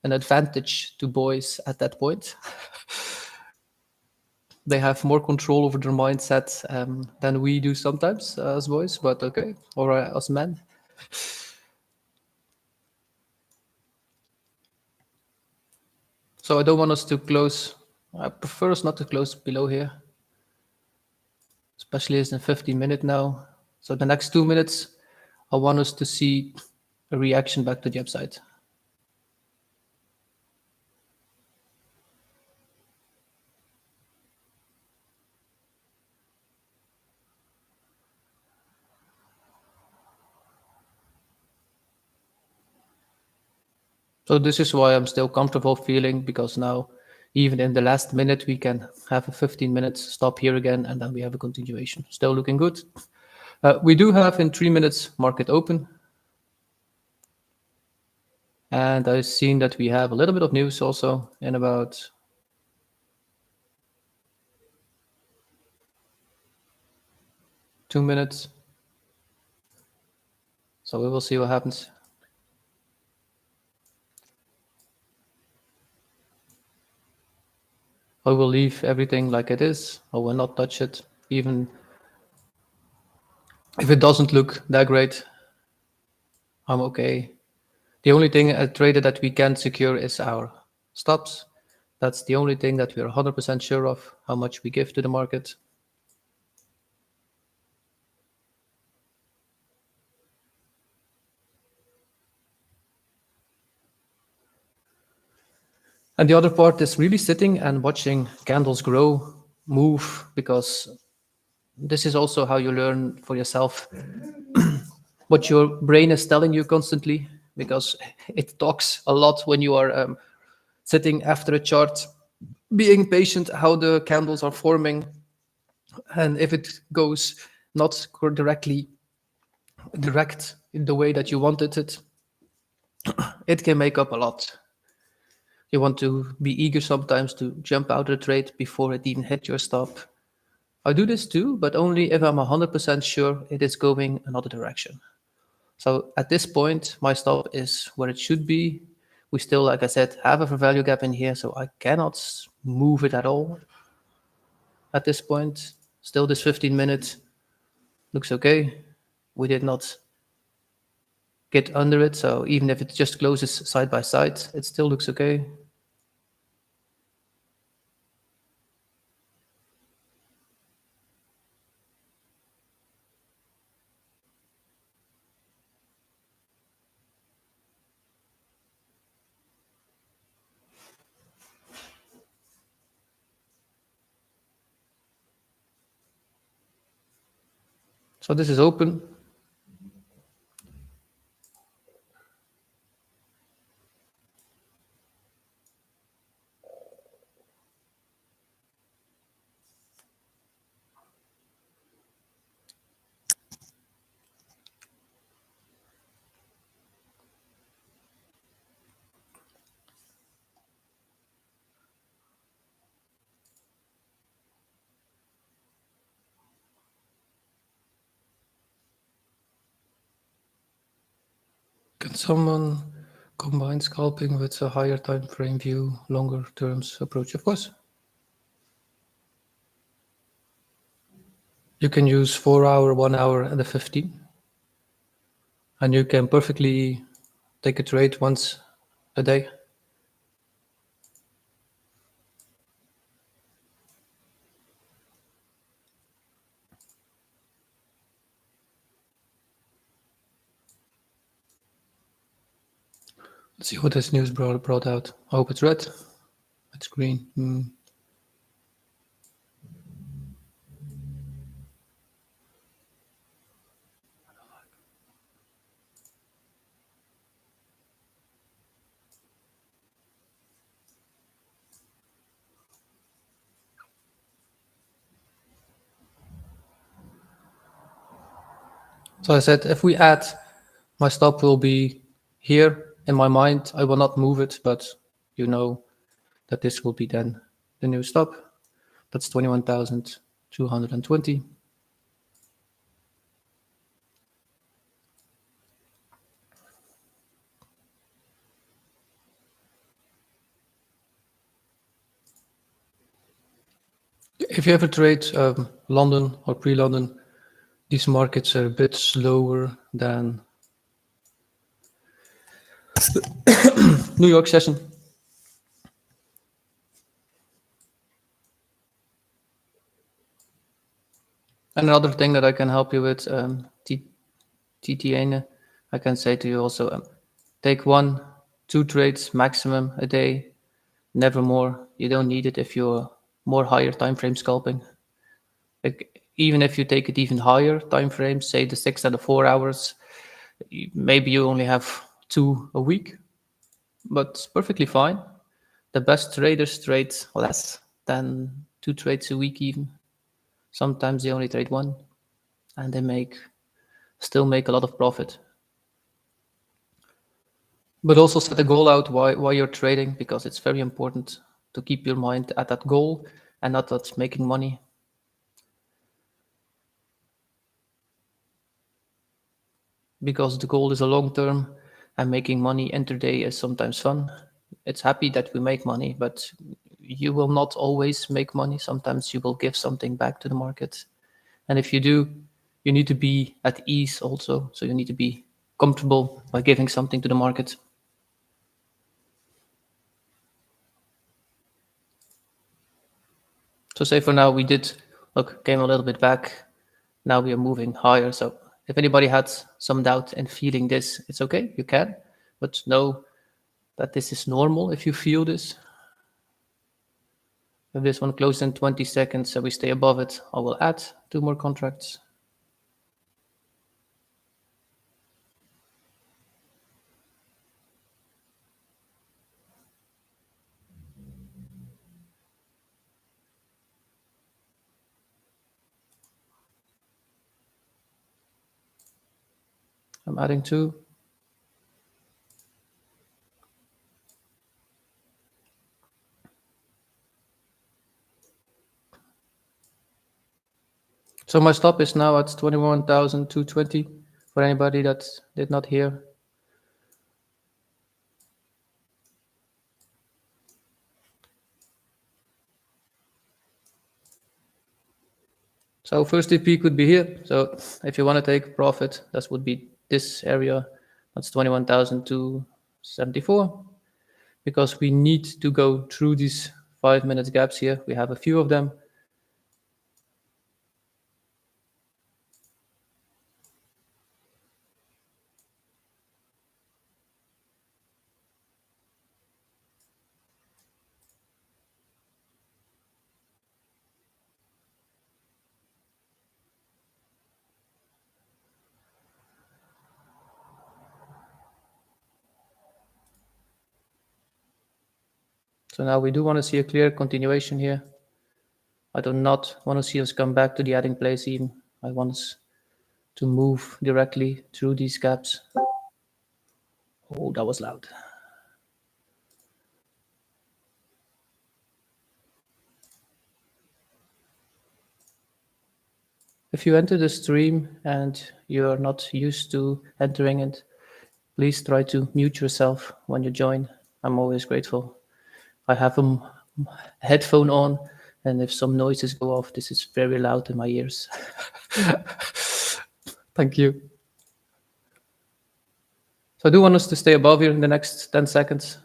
advantage to boys at that point. They have more control over their mindset than we do sometimes as boys, but okay, or as men. So I don't want us to close. I prefer us not to close below here, especially as in 15 minutes now. So the next 2 minutes, I want us to see a reaction back to the upside. So this is why I'm still comfortable feeling, because now, even in the last minute, we can have a 15 minutes stop here again, and then we have a continuation. Still looking good. We do have in 3 minutes market open. And I've seen that we have a little bit of news also in about 2 minutes. So we will see what happens. I will leave everything like it is. I will not touch it, even if it doesn't look that great. I'm okay. The only thing traded that we can secure is our stops. That's the only thing that we are 100% sure of, how much we give to the market. And the other part is really sitting and watching candles grow, move, because this is also how you learn for yourself what your brain is telling you constantly, because it talks a lot when you are sitting after a chart, being patient how the candles are forming, and if it goes not directly direct in the way that you wanted it, it can make up a lot. You want to be eager sometimes to jump out of the trade before it even hit your stop. I do this too, but only if I'm 100% sure it is going another direction. So at this point, my stop is where it should be. We still, like I said, have a value gap in here, so I cannot move it at all at this point. Still, this 15 minutes looks okay. We did not get under it, so even if it just closes side by side, it still looks okay. So this is open. Can someone combine scalping with a higher time frame view, longer terms approach? Of course. You can use 4 hour, 1 hour, and a 15. And you can perfectly take a trade once a day. Let's see what this news brought out. I hope it's red. It's green. So I said, if we add, my stop will be here in my mind. I will not move it, but you know that this will be then the new stop. That's 21,220. If you ever trade London or pre-London, these markets are a bit slower than New York session. Another thing that I can help you with, TTN, I can say to you also, take 1-2 trades maximum a day, never more. You don't need it if you're more higher time frame scalping. Like, even if you take it even higher time frames, say the 6 and the 4 hours, maybe you only have 2 a week, but it's perfectly fine. The best traders trade less than 2 trades a week even. Sometimes they only trade 1, and they still make a lot of profit. But also set a goal out why you're trading, because it's very important to keep your mind at that goal and not at making money. Because the goal is a long term, and making money intraday is sometimes fun. It's happy that we make money, but you will not always make money. Sometimes you will give something back to the market. And if you do, you need to be at ease also. So you need to be comfortable by giving something to the market. So say for now we did, look, came a little bit back. Now we are moving higher. So if anybody had some doubt in feeling this, it's okay, you can. But know that this is normal if you feel this. If this one closes in 20 seconds so we stay above it, I will add 2 more contracts. I'm adding 2. So my stop is now at 21,220 for anybody that did not hear. So first TP could be here. So if you want to take profit, that would be this area. That's 21,274. Because we need to go through these 5 minutes gaps here. We have a few of them. So now we do want to see a clear continuation here. I do not want to see us come back to the adding place even. I want us to move directly through these gaps. Oh, that was loud. If you enter the stream and you're not used to entering it, please try to mute yourself when you join. I'm always grateful. I have a headphone on, and if some noises go off, this is very loud in my ears. Thank you. So I do want us to stay above here in the next 10 seconds.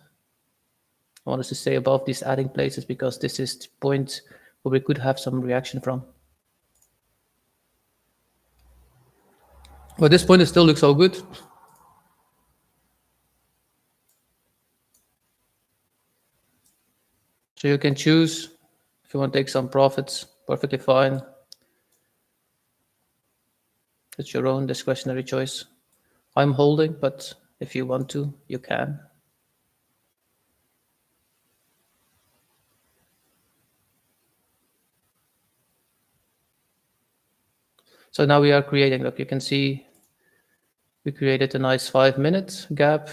I want us to stay above these adding places because this is the point where we could have some reaction from. But this point, it still looks all good. So you can choose if you want to take some profits, perfectly fine. It's your own discretionary choice. I'm holding, but if you want to, you can. So now we are creating, look, you can see we created a nice 5 minute gap.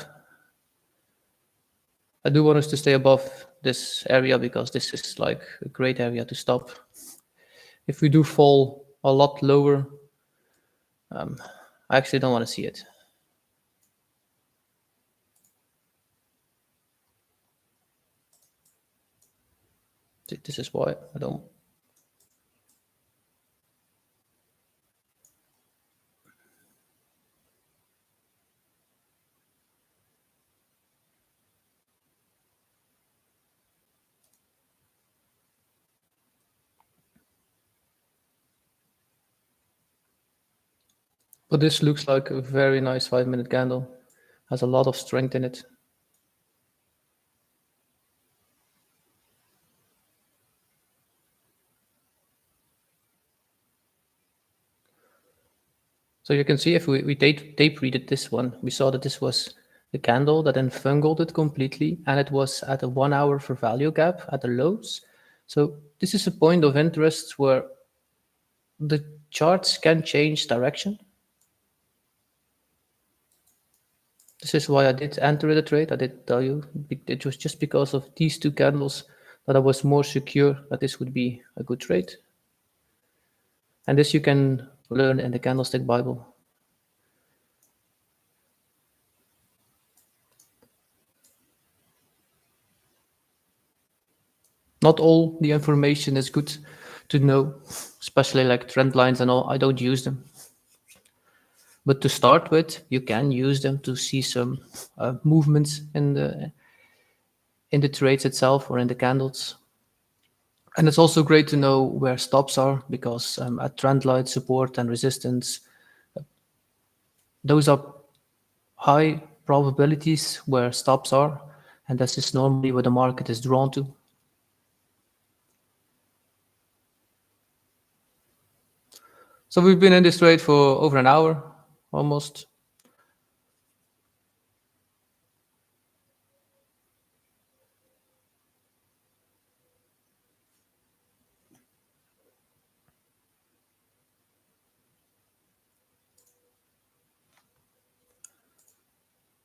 I do want us to stay above this area because this is like a great area to stop. If we do fall a lot lower, I actually don't want to see it. This is why I don't. But this looks like a very nice 5 minute candle. Has a lot of strength in it. So you can see if we tape readed this one, we saw that this was the candle that then fungled it completely, and it was at a 1 hour for value gap at the lows. So this is a point of interest where the charts can change direction. This is why I did enter the trade. I did tell you it was just because of these 2 candles that I was more secure that this would be a good trade. And this you can learn in the Candlestick Bible. Not all the information is good to know, especially like trend lines and all. I don't use them. But to start with, you can use them to see some movements in the trades itself or in the candles. And it's also great to know where stops are because at trend line support and resistance, those are high probabilities where stops are, and this is normally where the market is drawn to. So we've been in this trade for over an hour, almost.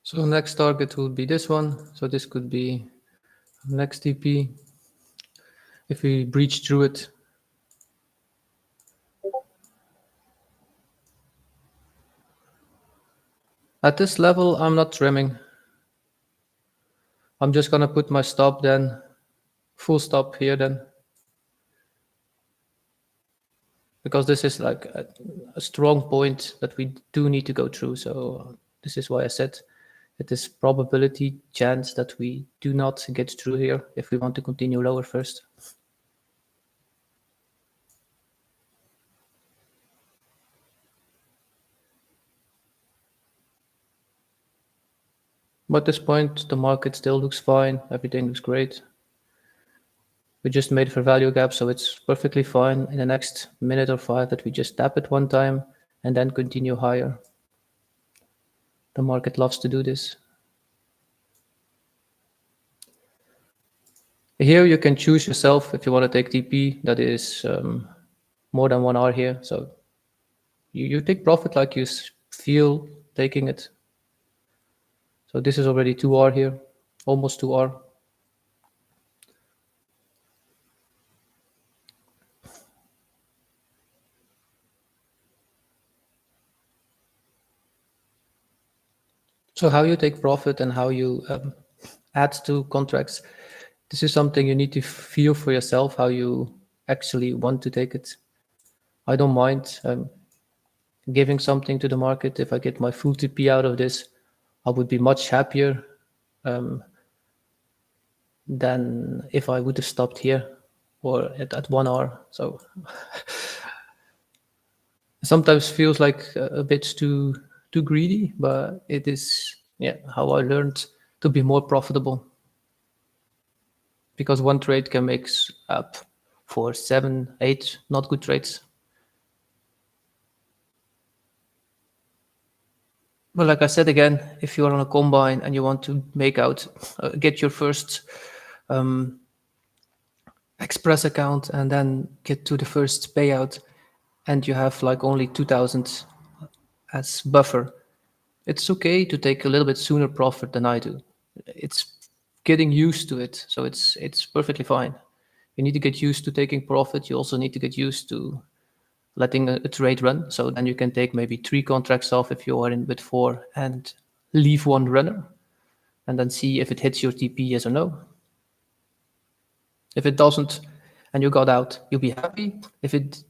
So next target will be this one. So this could be next TP. If we breach through it, at this level, I'm not trimming. I'm just gonna put my stop then, full stop here then, because this is like a strong point that we do need to go through. So this is why I said it is probability chance that we do not get through here if we want to continue lower first. But at this point, the market still looks fine. Everything looks great. We just made for value gap, so it's perfectly fine in the next minute or five that we just tap it one time and then continue higher. The market loves to do this. Here you can choose yourself if you want to take TP that is more than 1 hour here. So you take profit like you feel taking it. So this is already 2 hour here, almost 2 hour. So how you take profit and how you add to contracts, this is something you need to feel for yourself, how you actually want to take it. I don't mind giving something to the market. If I get my full TP out of this, I would be much happier than if I would have stopped here or at 1 hour. So sometimes feels like a bit too greedy, but it is how I learned to be more profitable, because one trade can make up for 7, 8 not good trades. But like I said again, if you are on a combine and you want to make out, get your first express account and then get to the first payout, and you have like only 2,000 as buffer, it's okay to take a little bit sooner profit than I do. It's getting used to it, so it's perfectly fine. You need to get used to taking profit. You also need to get used to letting a trade run. So then you can take maybe 3 contracts off if you are in with 4 and leave one runner, and then see if it hits your TP, yes or no. If it doesn't and you got out, you'll be happy. If it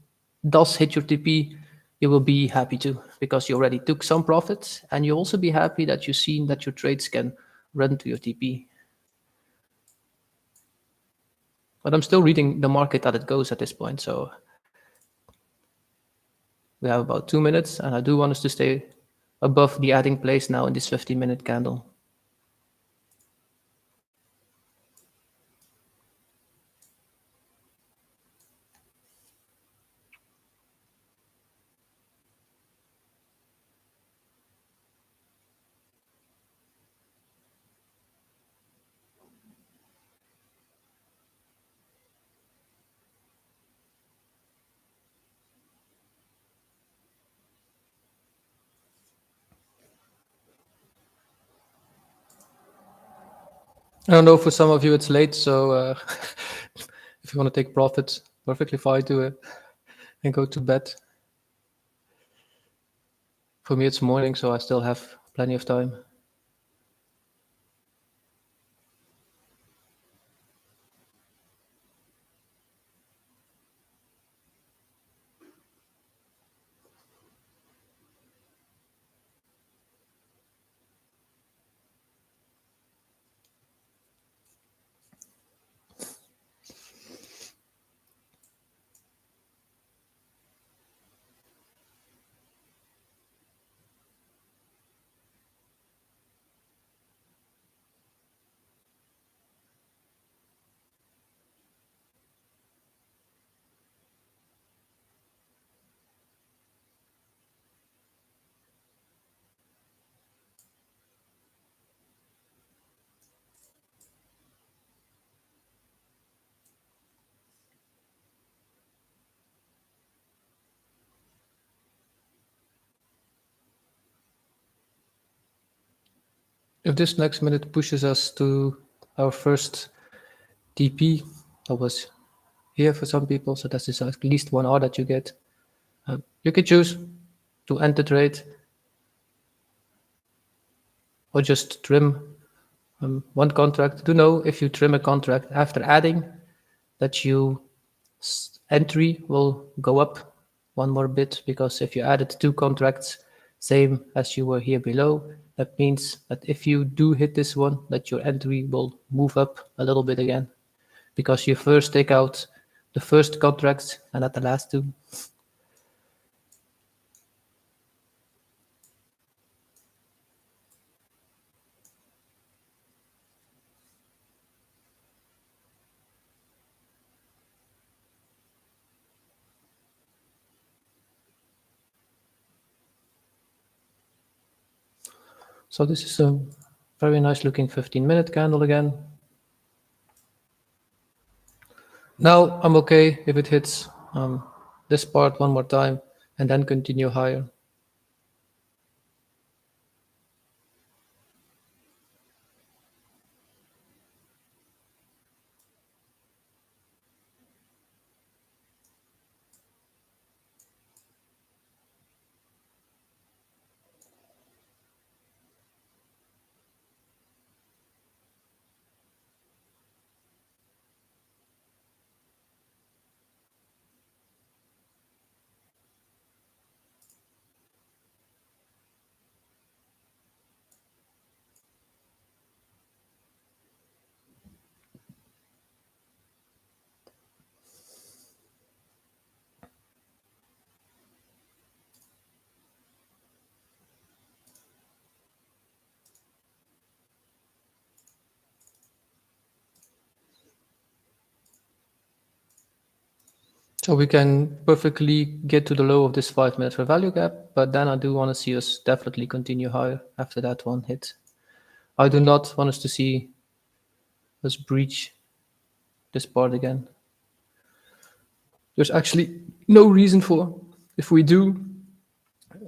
does hit your TP, you will be happy too, because you already took some profits, and you'll also be happy that you've seen that your trades can run to your TP. But I'm still reading the market that it goes at this point, so we have about 2 minutes, and I do want us to stay above the adding place now in this 15-minute candle. I don't know, for some of you it's late, so if you want to take profits, perfectly fine to it and go to bed. For me, it's morning, so I still have plenty of time. If this next minute pushes us to our first TP, that was here for some people, so that's just at least 1 hour that you get. You can choose to end the trade or just trim one contract. Do know if you trim a contract after adding that you entry will go up one more bit, because if you added 2 contracts same as you were here below, that means that if you do hit this one, that your entry will move up a little bit again, because you first take out the first contracts and not the last 2. So this is a very nice looking 15-minute candle again. Now I'm okay if it hits this part one more time and then continue higher. So we can perfectly get to the low of this 5 minute fair value gap, but then I do want to see us definitely continue higher after that one hit. I do not want us to see us breach this part again. There's actually no reason for. If we do,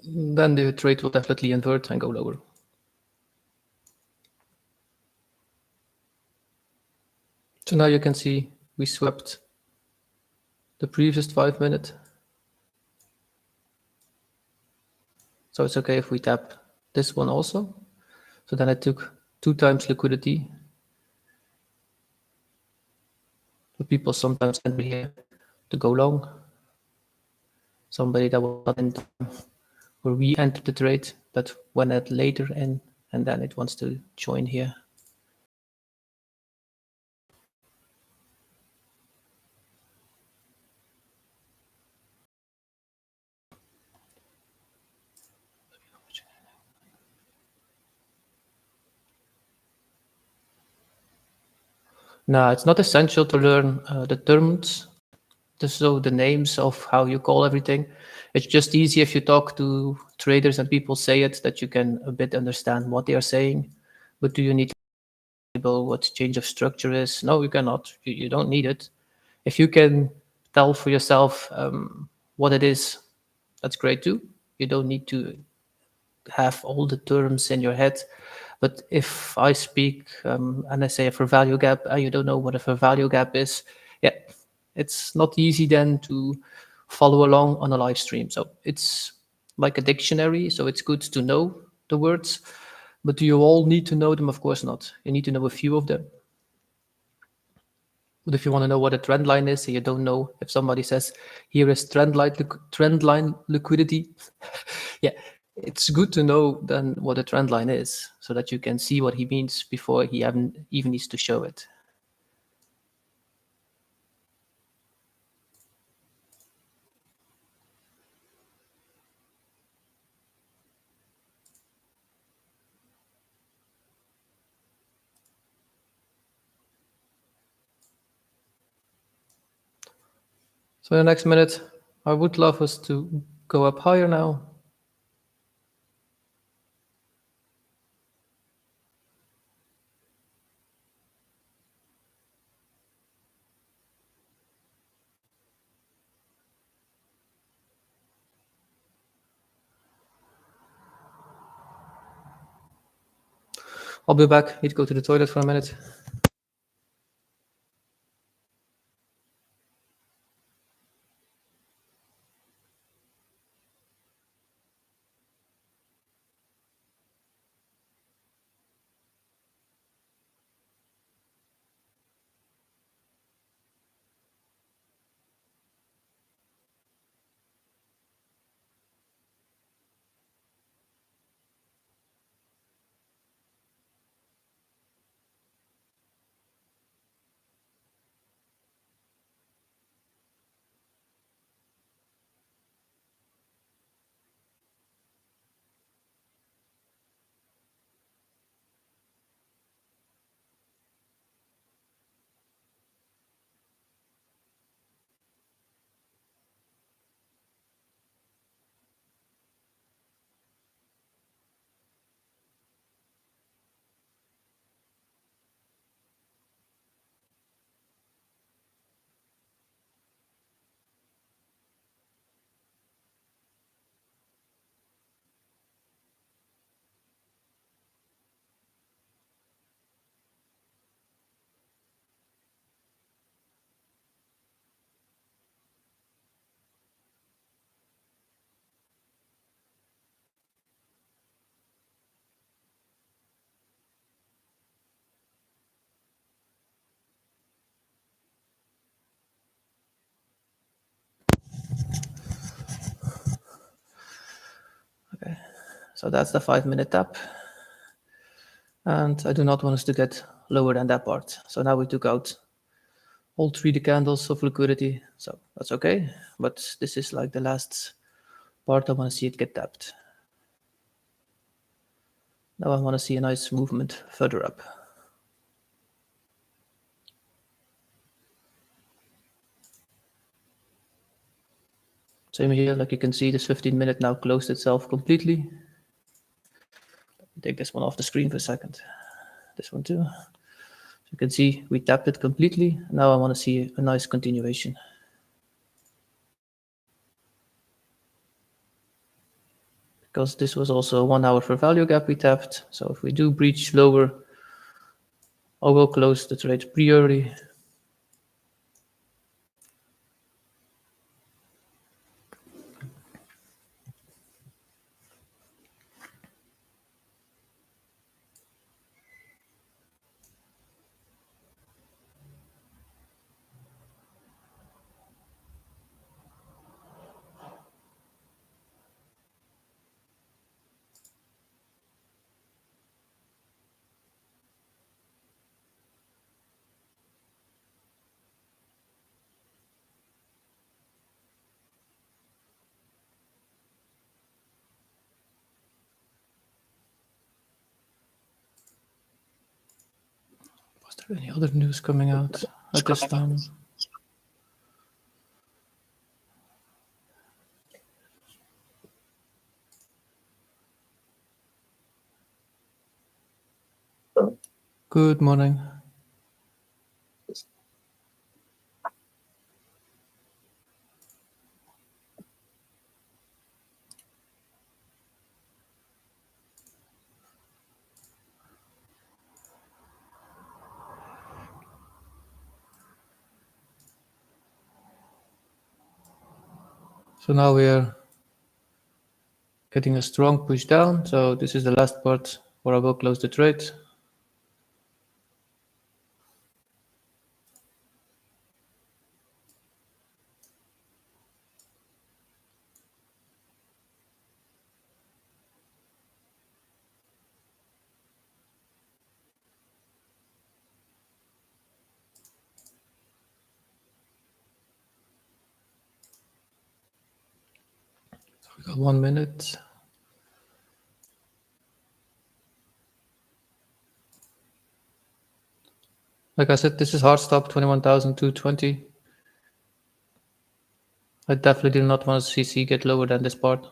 then the trade will definitely invert and go lower. So now you can see we swept the previous 5 minute. So it's okay if we tap this one also. So then I took 2 times liquidity. But people sometimes enter here to go long. Somebody that was not in time where we entered the trade that went out later in, and then it wants to join here. Now, it's not essential to learn the terms, so the names of how you call everything. It's just easy if you talk to traders and people say it, that you can a bit understand what they are saying. But do you need to know what change of structure is? No, you cannot. You don't need it. If you can tell for yourself what it is, that's great too. You don't need to have all the terms in your head. But if I speak and I say a fair value gap and you don't know what a fair value gap is, yeah, it's not easy then to follow along on a live stream. So it's like a dictionary. So it's good to know the words, but do you all need to know them? Of course not. You need to know a few of them. But if you want to know what a trend line is, and you don't know, if somebody says, here is trend line liquidity, yeah, it's good to know then what a trend line is, so that you can see what he means before he even needs to show it. So in the next minute, I would love us to go up higher now. I'll be back. Need to go to the toilet for a minute. So that's the 5-minute tap. And I do not want us to get lower than that part. So now we took out all 3 candles of liquidity. So that's okay. But this is like the last part. I want to see it get tapped. Now I want to see a nice movement further up. Same here, like you can see, this 15-minute now closed itself completely. Take this one off the screen for a second. This one too. So you can see we tapped it completely. Now I want to see a nice continuation. Because this was also a 1 hour for value gap we tapped. So if we do breach lower, I will close the trade pre-early. Was there any other news coming out at this time? Good morning. So now we are getting a strong push down. So this is the last part where I will close the trade. So we got 1 minute. Like I said, this is hard stop 21,220. I definitely do not want to see C get lower than this part.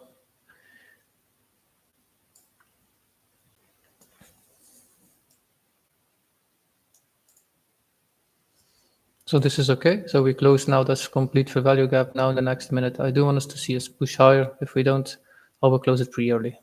So this is okay. So we close now this complete fair value gap now in the next minute. I do want us to see us push higher. If we don't, I will close it pre-early.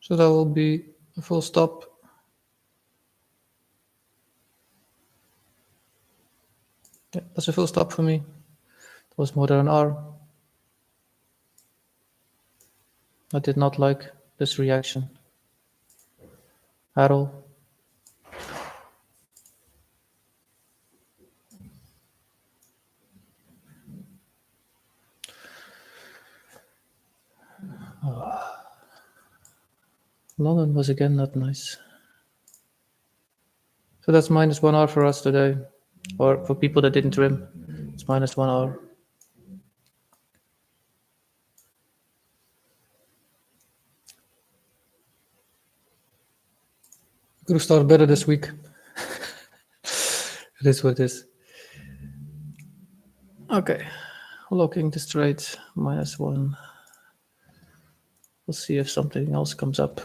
So that will be a full stop. Yeah, that's a full stop for me. It was more than an hour. I did not like this reaction at all. London was again not nice. So that's minus 1 hour for us today. Or for people that didn't trim, it's minus 1 hour. Could have started better this week. It is what it is. Okay, locking this trade, minus 1. We'll see if something else comes up.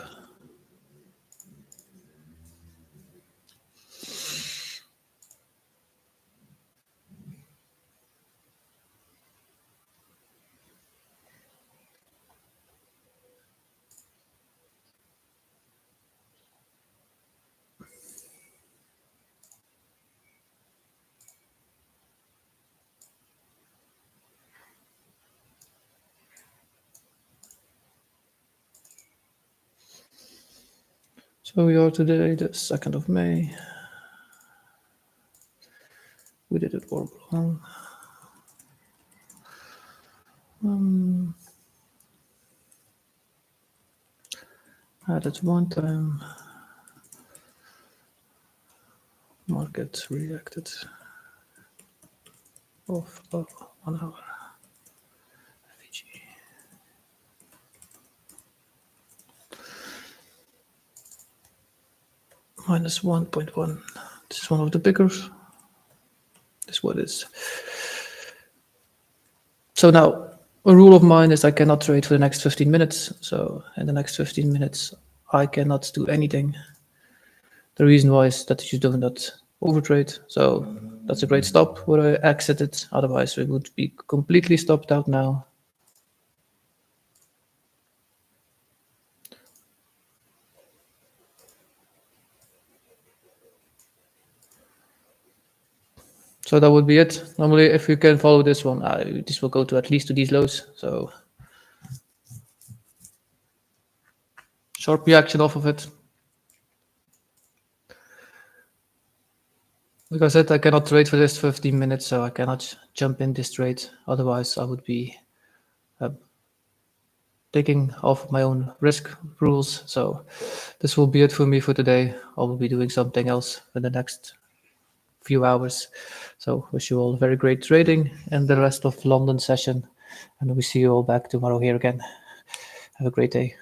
So we are today the 2nd of May. We did it all wrong. Had it one time. Market reacted off 1 hour. FEG. Minus 1.1. This is one of the bigger. This is what it is. So now, a rule of mine is I cannot trade for the next 15 minutes. So in the next 15 minutes, I cannot do anything. The reason why is that you do not overtrade. So that's a great stop where I exited. Otherwise, we would be completely stopped out now. So that would be it. Normally, if you can follow this one, this will go to at least to these lows. So sharp reaction off of it. Like I said, I cannot trade for this 15 minutes, so I cannot jump in this trade. Otherwise, I would be taking off my own risk rules. So this will be it for me for today. I will be doing something else in the next few hours. So wish you all very great trading and the rest of London session. And we see you all back tomorrow here again. Have a great day.